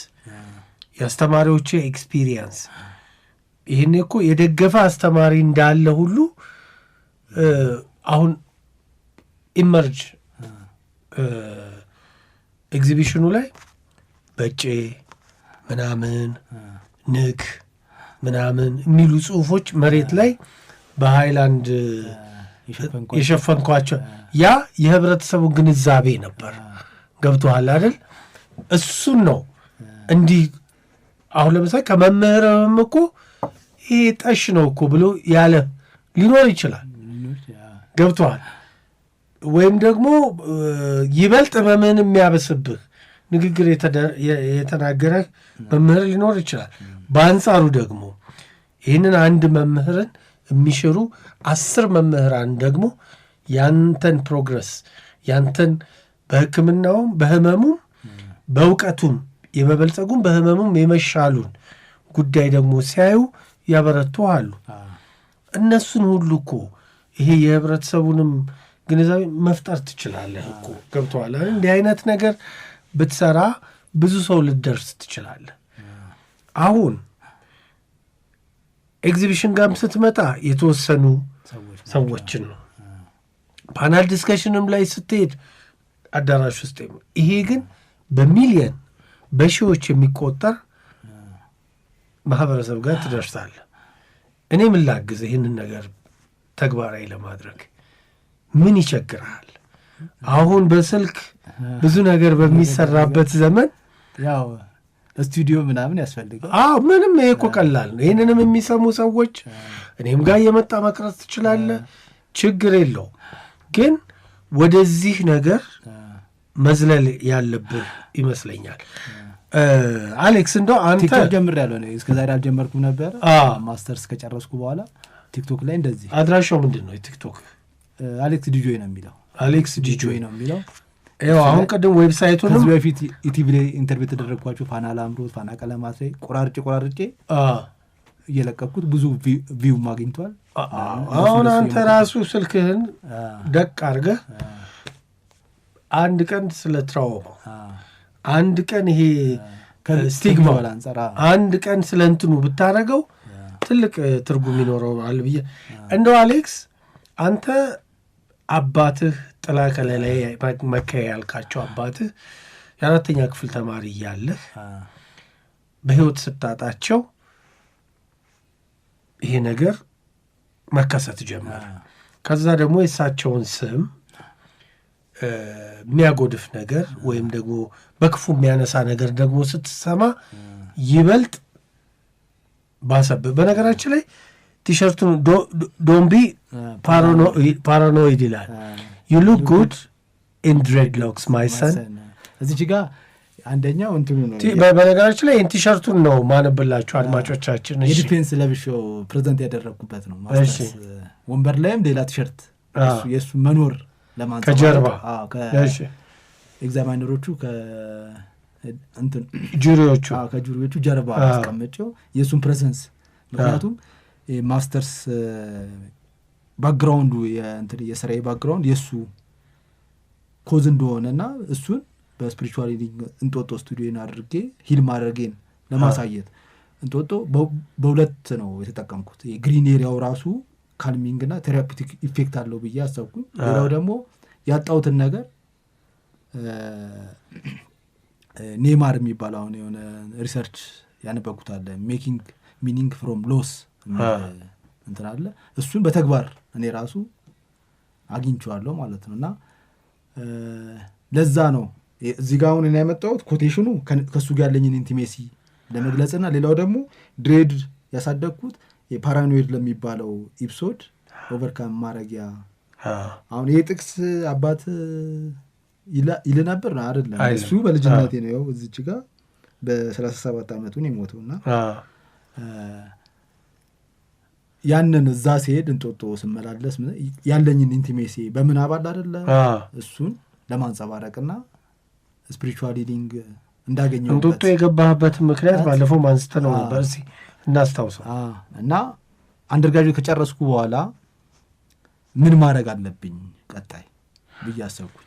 የአስተማሪዎች ኤክስፒሪየንስ፣ ይህን እኮ የደገፈ አስተማሪ እንዳለ ሁሉ አሁን ኢመርጅ ኤግዚቢሽኑ ላይ በጬ ምናምን ንግ ምናምን የሚሉ ጽሁፎች መሬት ላይ በሃይላንድ የሸፈንኳቸው ያ የህብረተሰቡን ግንዛቤ ነበር። ገብቶሃል አይደል? እሱን ነው እንዲህ አሁን ለምሳሌ ከመምህርም እኮ ይሄ ጠሽ ነው እኮ ብሎ ያለ ሊኖር ይችላል። ገብቶሃል? ወይም ደግሞ ይበልጥ ህመምህን የሚያበስብህ ንግግር የተናገረ መምህር ሊኖር ይችላል። በአንጻሩ ደግሞ ይህንን አንድ መምህርን የሚሽሩ 10 መምህራን ደግሞ ያንተን ፕሮግረስ ያንተን በሕክምናውም በህመሙም በእውቀቱም የመበልጸጉም በህመሙም የመሻሉን ጉዳይ ደግሞ ሲያዩ ያበረቱ አሉ። እነሱን ሁሉ እኮ ይሄ የህብረተሰቡንም ግንዛቤ መፍጠር ትችላለህ እኮ። ገብቶሃል? እንዲህ አይነት ነገር ብትሰራ ብዙ ሰው ልደርስ ትችላለህ። አሁን ኤግዚቢሽን ጋርም ስትመጣ የተወሰኑ ሰዎችን ነው። ፓናል ዲስከሽንም ላይ ስትሄድ አዳራሽ ውስጥ ይሄ ግን በሚሊየን በሺዎች የሚቆጠር ማህበረሰብ ጋር ትደርሳለህ። እኔ ምን ላግዝ ይህንን ነገር ተግባራዊ ለማድረግ ምን ይቸግራል? አሁን በስልክ ብዙ ነገር በሚሰራበት ዘመን ስቱዲዮ ምናምን ያስፈልጋል። ምንም ይሄ እኮ ቀላል ነው። ይህንንም የሚሰሙ ሰዎች እኔም ጋር የመጣ መቅረጽ ትችላለህ፣ ችግር የለው። ግን ወደዚህ ነገር መዝለል ያለብህ ይመስለኛል። አሌክስ እንደው አንተ ቲክቶክ ጀምሬያለሁ እኔ እስከዛሬ አልጀመርኩም ነበር። ማስተርስ ከጨረስኩ በኋላ ቲክቶክ ላይ እንደዚህ። አድራሻው ምንድን ነው የቲክቶክ? አሌክስ ዲጆይ ነው የሚለው። አሌክስ ዲጆይ ነው የሚለው። አሁን ቅድም ዌብሳይቱንም ከዚህ በፊት ኢቲቪ ላይ ኢንተርቪው የተደረግኳቸው ፋና ላምሮት፣ ፋና ቀለማት ላይ ቆራርጬ እየለቀኩት ብዙ ቪው አግኝቷል። አሁን አንተ ራሱ ስልክህን ደቅ አድርገህ አንድ ቀን ስለ ትራውማ፣ አንድ ቀን ይሄ ስቲግማ፣ አንድ ቀን ስለ እንትኑ ብታደረገው ትልቅ ትርጉም ይኖረዋል ብዬ እንደው አሌክስ አንተ አባትህ ጥላ ከለላይ መከያ ያልካቸው አባትህ የ4ኛ ክፍል ተማሪ እያለህ በህይወት ስታጣቸው ይሄ ነገር መከሰት ጀመረ። ከዛ ደግሞ የእሳቸውን ስም የሚያጎድፍ ነገር ወይም ደግሞ በክፉ የሚያነሳ ነገር ደግሞ ስትሰማ ይበልጥ ባሰብህ። በነገራችን ላይ ቲሸርቱን ዶንት ቢ ፓራኖይድ ይላል። ዩ ሉክ ጉድ ኢን ድሬድሎክስ ማይ ሰን። እዚች ጋ አንደኛው እንትኑ ነው። በነገራችን ላይ ቲሸርቱን ነው ማነብላችሁ አድማጮቻችን። የዲፌንስ ለብሼው ፕሬዘንት ያደረግኩበት ነው። ማስተርስ ወንበር ላይም ሌላ ቲሸርት የእሱ መኖር ለማንሳት ከጀርባ ኤግዛማይነሮቹ ከጁሪዎቹ ጀርባ አስቀምጬው የእሱን ፕሬዘንስ። ምክንያቱም ማስተርስ ባክግራውንዱ የስራዬ ባክግራውንድ የእሱ ኮዝ እንደሆነና እሱን በስፒሪቹዋል እንጦጦ ስቱዲዮን አድርጌ ሂል ማድረጌን ለማሳየት እንጦጦ በሁለት ነው የተጠቀምኩት። ግሪን ኤሪያው ራሱ ካልሚንግ እና ቴራፒቲክ ኢፌክት አለው ብዬ አሰብኩኝ። ሌላው ደግሞ ያጣሁትን ነገር ኔማር የሚባለው አሁን የሆነ ሪሰርች ያነበኩት አለ ሜኪንግ ሚኒንግ ፍሮም ሎስ እንትን አለ። እሱን በተግባር እኔ ራሱ አግኝቼዋለሁ ማለት ነው። እና ለዛ ነው እዚህ ጋር አሁን እኔ ያመጣሁት ኮቴሽኑ ከእሱ ጋር ያለኝን ኢንቲሜሲ ለመግለጽና ሌላው ደግሞ ድሬድ ያሳደግኩት የፓራኖይድ ለሚባለው ኢፕሶድ ኦቨርካም ማድረጊያ። አሁን ይሄ ጥቅስ አባት ይል ነበር ነው አይደለም? እሱ በልጅነቴ ነው ያው እዚች ጋር በ37 ዓመቱን የሞተውና ያንን እዛ ሲሄድ እንጦጦ ስመላለስ ያለኝን ኢንቲሜሲ በምን አባል አይደለ እሱን ለማንጸባረቅና ስፒሪቹዋል ሂሊንግ እንዳገኘው እንጦጦ የገባህበትን ምክንያት ባለፈው ማንስተ ነው ነበር እዚህ እናስታውሰው። እና አንደርጋጆ ከጨረስኩ በኋላ ምን ማድረግ አለብኝ ቀጣይ ብዬ አሰብኩኝ።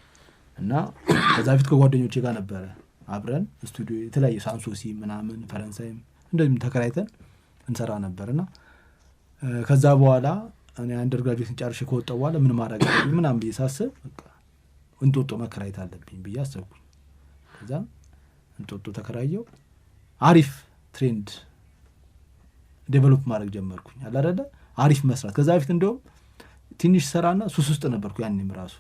እና ከዛ ፊት ከጓደኞቼ ጋር ነበረ አብረን ስቱዲዮ የተለያየ ሳንሶሲ ምናምን ፈረንሳይም እንደዚህም ተከራይተን እንሰራ ነበርና ከዛ በኋላ እኔ አንደርግራጁዌትን ጨርሼ ከወጣሁ በኋላ ምን ማድረግ አለብኝ ምናምን ብዬ ሳስብ በቃ እንጦጦ መከራየት አለብኝ ብዬ አሰብኩኝ። ከዛ እንጦጦ ተከራየው አሪፍ ትሬንድ ዴቨሎፕ ማድረግ ጀመርኩኝ። አለ አይደለ አሪፍ መስራት። ከዛ በፊት እንደውም ትንሽ ሰራና ሱስ ውስጥ ነበርኩ። ያኔም ራሱ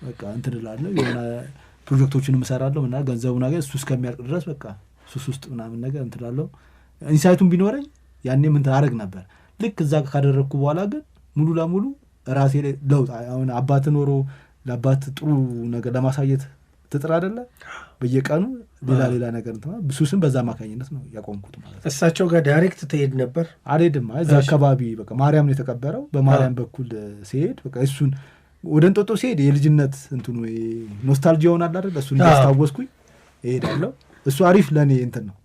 በቃ እንትን እላለሁ የሆነ ፕሮጀክቶችንም እሰራለሁ እና ገንዘቡ ነገር እሱ እስከሚያልቅ ድረስ በቃ ሱስ ውስጥ ምናምን ነገር እንትን እላለሁ። ኢንሳይቱን ቢኖረኝ ያኔም እንትን አደረግ ነበር። ልክ እዛ ካደረግኩ በኋላ ግን ሙሉ ለሙሉ ራሴ ለውጥ አሁን አባት ኖሮ ለአባት ጥሩ ነገር ለማሳየት ትጥር አይደለ በየቀኑ ሌላ ነገር እንትን ሱስን በዛ አማካኝነት ነው ያቆምኩት ማለት ነው። እሳቸው ጋር ዳይሬክት ትሄድ ነበር? አልሄድም። እዛ አካባቢ በቃ ማርያም ነው የተቀበረው። በማርያም በኩል ሲሄድ በቃ እሱን ወደ እንጦጦ ሲሄድ የልጅነት እንትኑ ኖስታልጂያ ይሆናል አይደል? እሱን ያስታወስኩኝ እሄዳለሁ። እሱ አሪፍ ለእኔ እንትን ነው።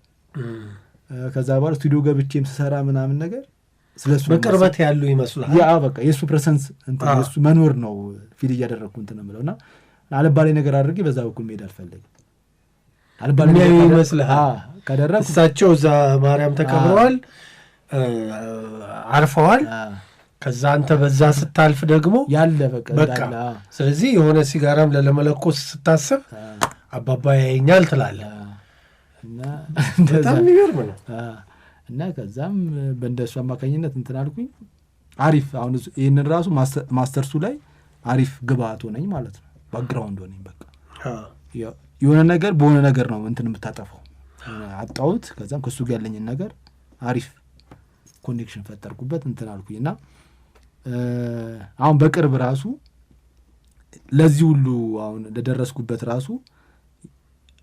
ከዛ በኋላ ስቱዲዮ ገብቼም ስሰራ ምናምን ነገር ስለሱ በቅርበት ያሉ ይመስላል። ያ በቃ የእሱ ፕሬዘንስ እንትን የእሱ መኖር ነው ፊል እያደረግኩ እንትን የምለውና አልባሌ ነገር አድርጌ በዛ በኩል መሄድ አልፈለግም። አልባሌ ነገር ይመስልሃል? ካደረግኩ እሳቸው እዛ ማርያም ተቀብረዋል፣ አርፈዋል። ከዛ አንተ በዛ ስታልፍ ደግሞ ያለ በቃ ስለዚህ የሆነ ሲጋራም ለመለኮስ ስታስብ አባባ ያየኛል ትላለህ። እና በጣም የሚገርም ነው። እና ከዛም በእንደሱ አማካኝነት እንትን አልኩኝ። አሪፍ አሁን ይህንን ራሱ ማስተርሱ ላይ አሪፍ ግብአት ሆነኝ ማለት ነው። ባክግራውንድ ሆነኝ። በቃ የሆነ ነገር በሆነ ነገር ነው እንትን የምታጠፈው። አጣሁት። ከዛም ከሱ ጋር ያለኝን ነገር አሪፍ ኮኔክሽን ፈጠርኩበት እንትን አልኩኝ እና አሁን በቅርብ ራሱ ለዚህ ሁሉ አሁን ለደረስኩበት ራሱ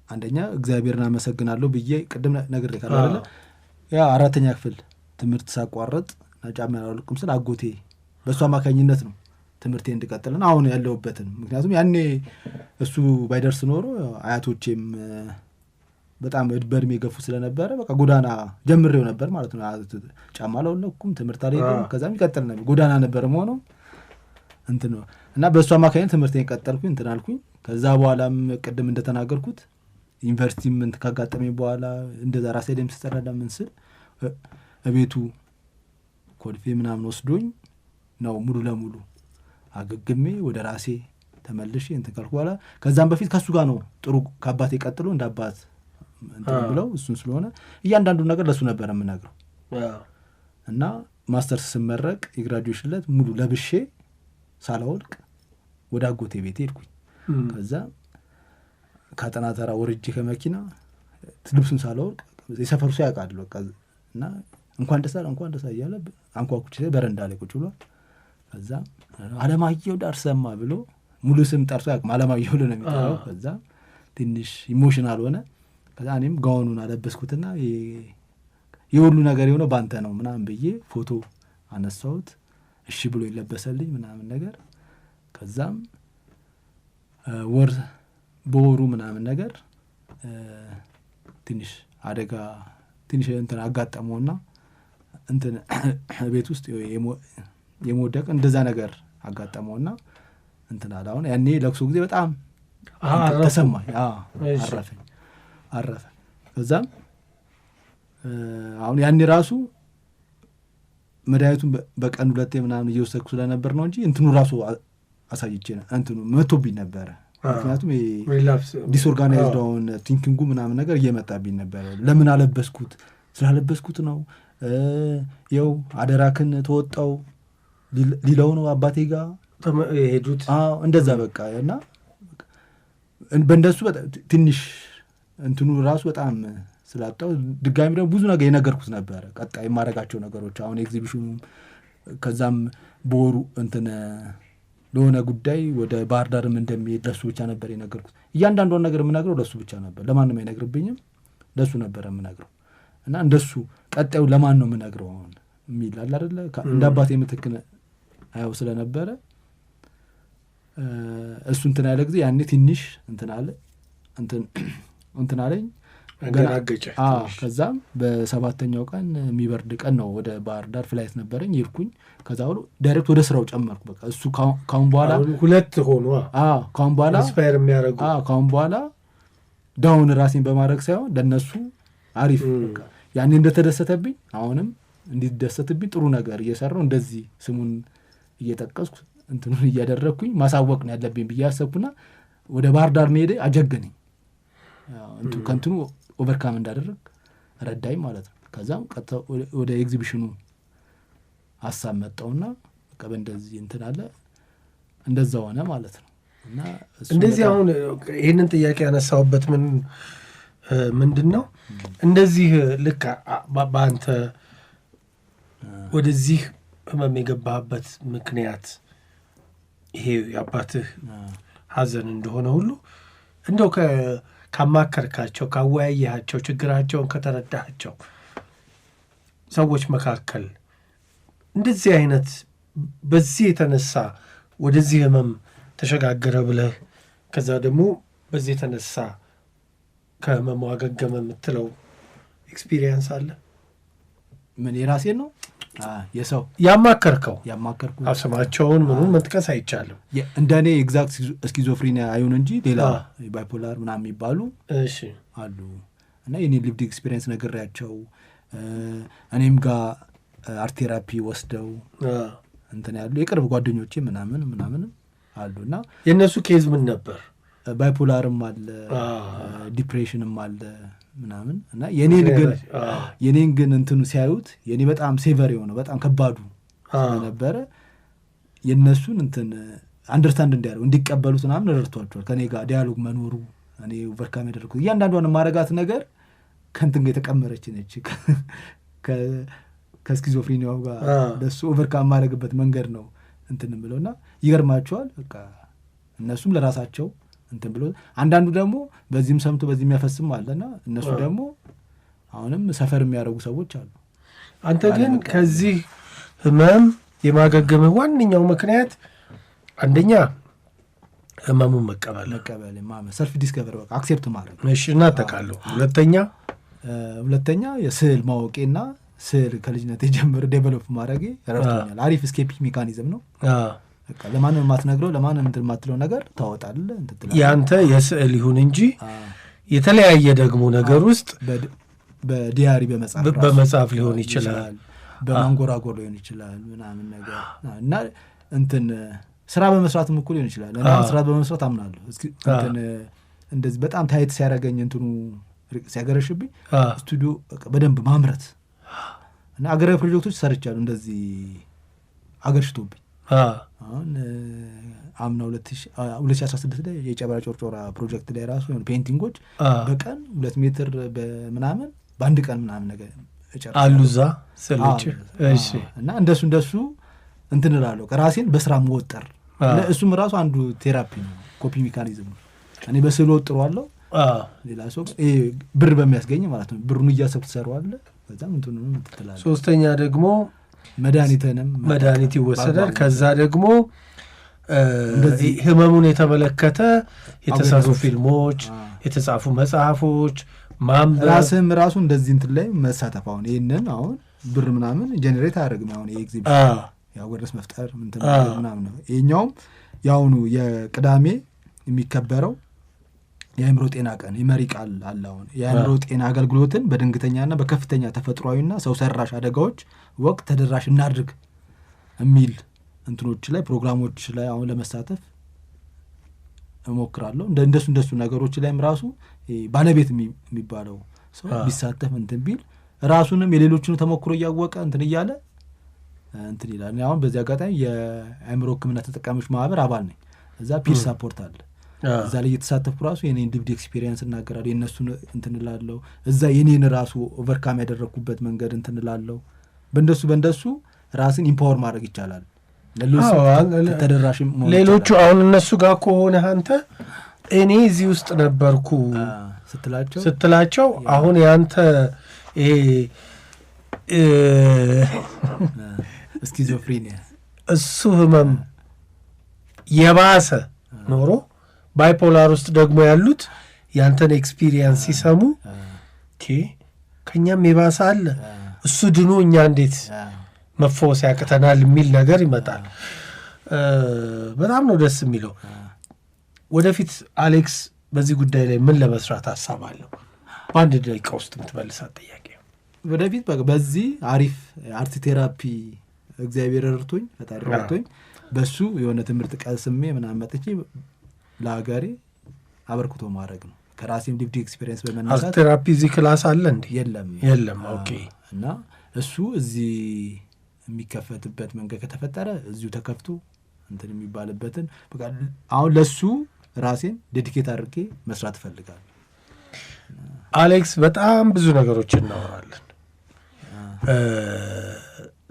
አንደኛ እግዚአብሔርን አመሰግናለሁ ብዬ ቅድም ነገር ካለ አይደለ ያ 4ኛ ክፍል ትምህርት ሳቋረጥ ጫማ ያልወልቅም ስለ አጎቴ በእሱ አማካኝነት ነው ትምህርቴ እንድቀጥልና አሁን ያለሁበትን ምክንያቱም ያኔ እሱ ባይደርስ ኖሮ አያቶቼም በጣም በእድሜ ገፉ ስለነበረ በቃ ጎዳና ጀምሬው ነበር ማለት ነው። ጫማ አልወለኩም፣ ትምህርት አልሄድኩም፣ ከዛም ይቀጥል ነበር ጎዳና ነበር ሆኖ እንትን ነው እና በእሱ አማካኝነት ትምህርቴን ቀጠልኩኝ እንትን አልኩኝ። ከዛ በኋላም ቅድም እንደተናገርኩት ዩኒቨርሲቲም እንትን ካጋጠመኝ በኋላ እንደዛ ራሴ ደም ስጠራዳ ምን ስል እቤቱ ኮልፌ ምናምን ወስዶኝ ነው ሙሉ ለሙሉ አገግሜ ወደ ራሴ ተመልሼ እንትን ካልኩ በኋላ ከዛም በፊት ከሱ ጋር ነው ጥሩ ከአባቴ ቀጥሎ እንደ አባት እንትን ብለው እሱን ስለሆነ እያንዳንዱ ነገር ለሱ ነበር የምነግረው እና ማስተርስ ስመረቅ የግራጁዌሽን ዕለት ሙሉ ለብሼ ሳላወልቅ ወደ አጎቴ ቤት ሄድኩኝ። ከዛ ካጠና ተራ ወርጄ ከመኪና ልብሱን ሳላወልቅ የሰፈሩ ሰው ያውቃል በቃ እና እንኳን ደስ እያለ አንኳኩቼ በረንዳ ላይ ቁጭ ብሏል። ከዛ አለማየሁ ዳርሰማ ብሎ ሙሉ ስም ጠርቶ ያውቅም አለማየሁ ነው የሚጠራው። ከዛ ትንሽ ኢሞሽናል ሆነ። ከዛ እኔም ጋውኑን አለበስኩትና የሁሉ ነገር የሆነው ባንተ ነው ምናምን ብዬ ፎቶ አነሳሁት። እሺ ብሎ ይለበሰልኝ ምናምን ነገር። ከዛም በወሩ ምናምን ነገር ትንሽ አደጋ ትንሽ እንትን አጋጠመውና እንትን ቤት ውስጥ የመወደቅ እንደዛ ነገር አጋጠመውና እንትን አለ። አሁን ያኔ ለቅሶ ጊዜ በጣም ተሰማኝ። አረፈ። ከዛም አሁን ያኔ ራሱ መድኃኒቱን በቀን 2 ምናምን እየወሰድኩ ስለነበር ነው እንጂ እንትኑ ራሱ አሳይቼ እንትኑ መቶብኝ ነበረ። ምክንያቱም ዲስኦርጋናይዝድ አሁን ቲንኪንጉ ምናምን ነገር እየመጣብኝ ነበረ። ለምን አለበስኩት ስላለበስኩት ነው ይኸው አደራክን ተወጣው ሊለው ነው አባቴ ጋር ሄዱት እንደዛ በቃ እና በእንደሱ ትንሽ እንትኑ ራሱ በጣም ስላጣው ድጋሚ ደግሞ ብዙ ነገር የነገርኩት ነበረ ቀጣይ የማደርጋቸው ነገሮች አሁን ኤግዚቢሽኑ ከዛም በወሩ እንትን ለሆነ ጉዳይ ወደ ባህር ዳርም እንደሚሄድ ለሱ ብቻ ነበር የነገርኩት። እያንዳንዷን ነገር የምነግረው ለሱ ብቻ ነበር፣ ለማንም አይነግርብኝም፣ ለሱ ነበር የምነግረው እና እንደሱ ቀጣዩ ለማን ነው የምነግረው አሁን የሚል አለ አይደለ እንደ አባቴ ምትክን አያው ስለነበረ እሱ እንትን ያለ ጊዜ ያኔ ትንሽ እንትን አለ እንትን አለኝ ገናገጨ። ከዛም በ7ኛው ቀን የሚበርድ ቀን ነው ወደ ባህር ዳር ፍላይት ነበረኝ ይርኩኝ። ከዛ ሁሉ ዳይሬክት ወደ ስራው ጨመርኩ። በቃ እሱ ካሁን በኋላ ሁለት ሆኖ ካሁን በኋላ ኢንስፓየር የሚያደርጉ ካሁን በኋላ ዳውን ራሴን በማድረግ ሳይሆን ለነሱ አሪፍ በቃ ያኔ እንደተደሰተብኝ አሁንም እንዲደሰትብኝ ጥሩ ነገር እየሰራው እንደዚህ ስሙን እየጠቀስኩ እንትኑን እያደረግኩኝ ማሳወቅ ነው ያለብኝ ብዬ አሰብኩና ወደ ባህር ዳር መሄዴ አጀገነኝ። ከንትኑ ኦቨርካም እንዳደረግ ረዳኝ ማለት ነው። ከዛም ወደ ኤግዚቢሽኑ ሀሳብ መጣውና በቃ በእንደዚህ እንትን አለ እንደዛ ሆነ ማለት ነው። እና እንደዚህ አሁን ይህንን ጥያቄ ያነሳውበት ምንድን ነው እንደዚህ ልክ በአንተ ወደዚህ ህመም የገባህበት ምክንያት ይሄ የአባትህ ሀዘን እንደሆነ ሁሉ እንደው ካማከርካቸው ካወያያቸው ችግራቸውን ከተረዳሃቸው ሰዎች መካከል እንደዚህ አይነት በዚህ የተነሳ ወደዚህ ህመም ተሸጋገረ ብለህ ከዛ ደግሞ በዚህ የተነሳ ከህመሙ አገገመ የምትለው ኤክስፒሪየንስ አለ? ምን የራሴን ነው የሰው ያማከርከው? ስማቸውን ምኑን መጥቀስ አይቻልም። እንደኔ ኤግዛክት ስኪዞፍሪኒያ አይሆን እንጂ ሌላ ባይፖላር ምናምን የሚባሉ አሉ እና የኔ ሊቭድ ኤክስፒሪየንስ ነግሬያቸው እኔም ጋር አርት ቴራፒ ወስደው እንትን ያሉ የቅርብ ጓደኞቼ ምናምን አሉ እና የእነሱ ኬዝ ምን ነበር? ባይፖላርም አለ ዲፕሬሽንም አለ ምናምን እና የኔን ግን እንትኑ ሲያዩት የኔ በጣም ሴቨር የሆነ በጣም ከባዱ ስለነበረ የእነሱን እንትን አንደርስታንድ እንዲያደርጉ እንዲቀበሉት ምናምን ረድቷቸዋል። ከኔ ጋር ዲያሎግ መኖሩ እኔ ኦቨርካም ያደረኩት እያንዳንዷን ማረጋት ነገር ከእንትን ጋር የተቀመረች ነች ከስኪዞፍሪኒያው ጋር ለሱ ኦቨርካም ማድረግበት መንገድ ነው እንትን ብለውና ይገርማቸዋል። በቃ እነሱም ለራሳቸው እንትን ብሎ አንዳንዱ ደግሞ በዚህም ሰምቶ በዚህም ያፈስም አለና እነሱ ደግሞ አሁንም ሰፈር የሚያደርጉ ሰዎች አሉ። አንተ ግን ከዚህ ህመም የማገገምህ ዋነኛው ምክንያት አንደኛ ህመሙን መቀበል ማመን ሰልፍ ዲስከቨር በቃ አክሴፕት ማድረግ እሺ እና ተቃለው ሁለተኛ የስዕል ማወቄና ስዕል ከልጅነት የጀመረ ዴቨሎፕ ማድረጌ ረድቶኛል። አሪፍ ስኬፒንግ ሜካኒዝም ነው። በቃ ለማንም የማትነግረው ለማንም እንትን የማትለው ነገር ታወጣለህ እንትን ትላለህ። ያንተ የስዕል ይሁን እንጂ የተለያየ ደግሞ ነገር ውስጥ በዲያሪ በመጻፍ ሊሆን ይችላል፣ በማንጎራጎር ሊሆን ይችላል ምናምን ነገር እና እንትን ስራ በመስራትም እኮ ሊሆን ይችላል። እና ስራ በመስራት አምናለሁ። እንትን እንደዚህ በጣም ታይት ሲያደርገኝ እንትኑ ሲያገረሽብኝ ስቱዲዮ በደንብ ማምረት እና አገራዊ ፕሮጀክቶች ሰርቻለሁ። እንደዚህ አገርሽቶብኝ አሁን አምና 2016 ላይ የጨበራ ጮርጮራ ፕሮጀክት ላይ ራሱ የሆኑ ፔይንቲንጎች በቀን 2 ሜትር በምናምን በአንድ ቀን ምናምን ነገር እጨርሳለሁ አሉዛ ሰለች። እሺ እና እንደሱ እንትን እላለሁ ራሴን በስራ መወጠር። እሱም ራሱ አንዱ ቴራፒ ነው፣ ኮፒ ሜካኒዝም ነው። እኔ በስዕል ወጥሯለሁ፣ ሌላ ሰው ብር በሚያስገኝ ማለት ነው። ብሩን እያሰብክ ትሰራዋለህ፣ በዛም እንትኑንም ትጥላለህ። ሶስተኛ ደግሞ መድኃኒት ይወሰዳል። ከዛ ደግሞ ህመሙን የተመለከተ የተሰሩ ፊልሞች፣ የተጻፉ መጽሐፎች ማንበብ፣ ራስህም ራሱ እንደዚህ እንትን ላይ መሳተፍ። አሁን ይህንን አሁን ብር ምናምን ጀኔሬት አያደርግም። አሁን ይህ ኤግዚቢሽን ያው ወደስ መፍጠር እንትን ምናምን ነው። ይሄኛውም ያውኑ የቅዳሜ የሚከበረው የአእምሮ ጤና ቀን የመሪ ቃል አለ። አሁን የአእምሮ ጤና አገልግሎትን በድንገተኛና በከፍተኛ ተፈጥሯዊና ሰው ሰራሽ አደጋዎች ወቅት ተደራሽ እናድርግ የሚል እንትኖች ላይ ፕሮግራሞች ላይ አሁን ለመሳተፍ እሞክራለሁ። እንደሱ ነገሮች ላይም ራሱ ባለቤት የሚባለው ሰው ቢሳተፍ እንትን ቢል ራሱንም የሌሎችን ተሞክሮ እያወቀ እንትን እያለ እንትን ይላል። አሁን በዚህ አጋጣሚ የአእምሮ ሕክምና ተጠቃሚዎች ማህበር አባል ነኝ። እዛ ፒር ሳፖርት አለ። እዛ ላይ እየተሳተፍኩ ራሱ የኔን ዲቪድ ኤክስፒሪየንስ እናገራለሁ። የእነሱን እንትን እላለሁ። እዛ የኔን ራሱ ኦቨርካም ያደረግኩበት መንገድ እንትን እላለሁ። በእንደሱ ራስን ኢምፓወር ማድረግ ይቻላል። ተደራሽም ሌሎቹ አሁን እነሱ ጋር ከሆነ አንተ እኔ እዚህ ውስጥ ነበርኩ ስትላቸው አሁን ያንተ ስኪዞፍሬኒያ እሱ ህመም የባሰ ኖሮ ባይፖላር ውስጥ ደግሞ ያሉት ያንተን ኤክስፒሪየንስ ሲሰሙ ከኛም የባሰ አለ እሱ ድኖ እኛ እንዴት መፈወስ ያቅተናል የሚል ነገር ይመጣል። በጣም ነው ደስ የሚለው። ወደፊት አሌክስ በዚህ ጉዳይ ላይ ምን ለመስራት ሀሳብ አለው? በአንድ ደቂቃ ውስጥ የምትመልሳት ጥያቄ። ወደፊት በዚህ አሪፍ አርት ቴራፒ እግዚአብሔር ረድቶኝ ፈጣሪ ረድቶኝ በሱ የሆነ ትምህርት ቀስሜ ምናምን መጥቼ ለሀገሬ አበርክቶ ማድረግ ነው። ከራሴም ሊቭድ ኤክስፒሪየንስ በመነሳት አርት ቴራፒ እዚህ ክላስ አለ እንዴ? የለም። ኦኬ። እና እሱ እዚህ የሚከፈትበት መንገድ ከተፈጠረ እዚሁ ተከፍቶ እንትን የሚባልበትን በቃ አሁን ለሱ ራሴን ዴዲኬት አድርጌ መስራት እፈልጋለሁ። አሌክስ በጣም ብዙ ነገሮች እናወራለን፣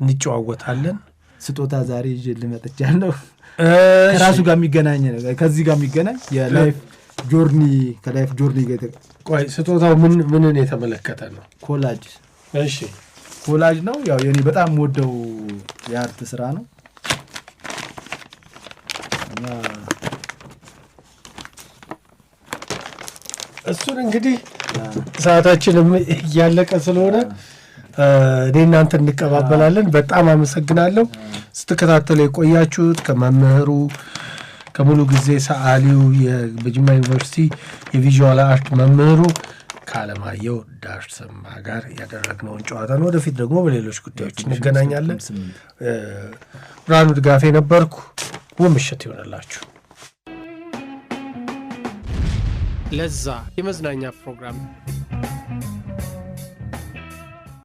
እንጨዋወታለን። ስጦታ ዛሬ ይዤ ልመጥቻለሁ። ከራሱ ጋር የሚገናኝ ነገር ከዚህ ጋር የሚገናኝ የላይፍ ጆርኒ ከላይፍ ጆርኒ ጋር ቆይ ስጦታው ምንን የተመለከተ ነው? ኮላጅ። እሺ ኮላጅ ነው። ያው የኔ በጣም ወደው የአርት ስራ ነው እና እሱን እንግዲህ ሰዓታችንም እያለቀ ስለሆነ እኔ እናንተ እንቀባበላለን። በጣም አመሰግናለሁ ስትከታተሉ የቆያችሁት ከመምህሩ ከሙሉ ጊዜ ሰዓሊው በጅማ ዩኒቨርሲቲ የቪዥዋል አርት መምህሩ ከአለማየሁ ዳርሰማ ጋር ያደረግነውን ጨዋታ ነው። ወደፊት ደግሞ በሌሎች ጉዳዮች እንገናኛለን። ብርሃኑ ድጋፌ ነበርኩ። ምሽት ይሆነላችሁ። ለዛ የመዝናኛ ፕሮግራም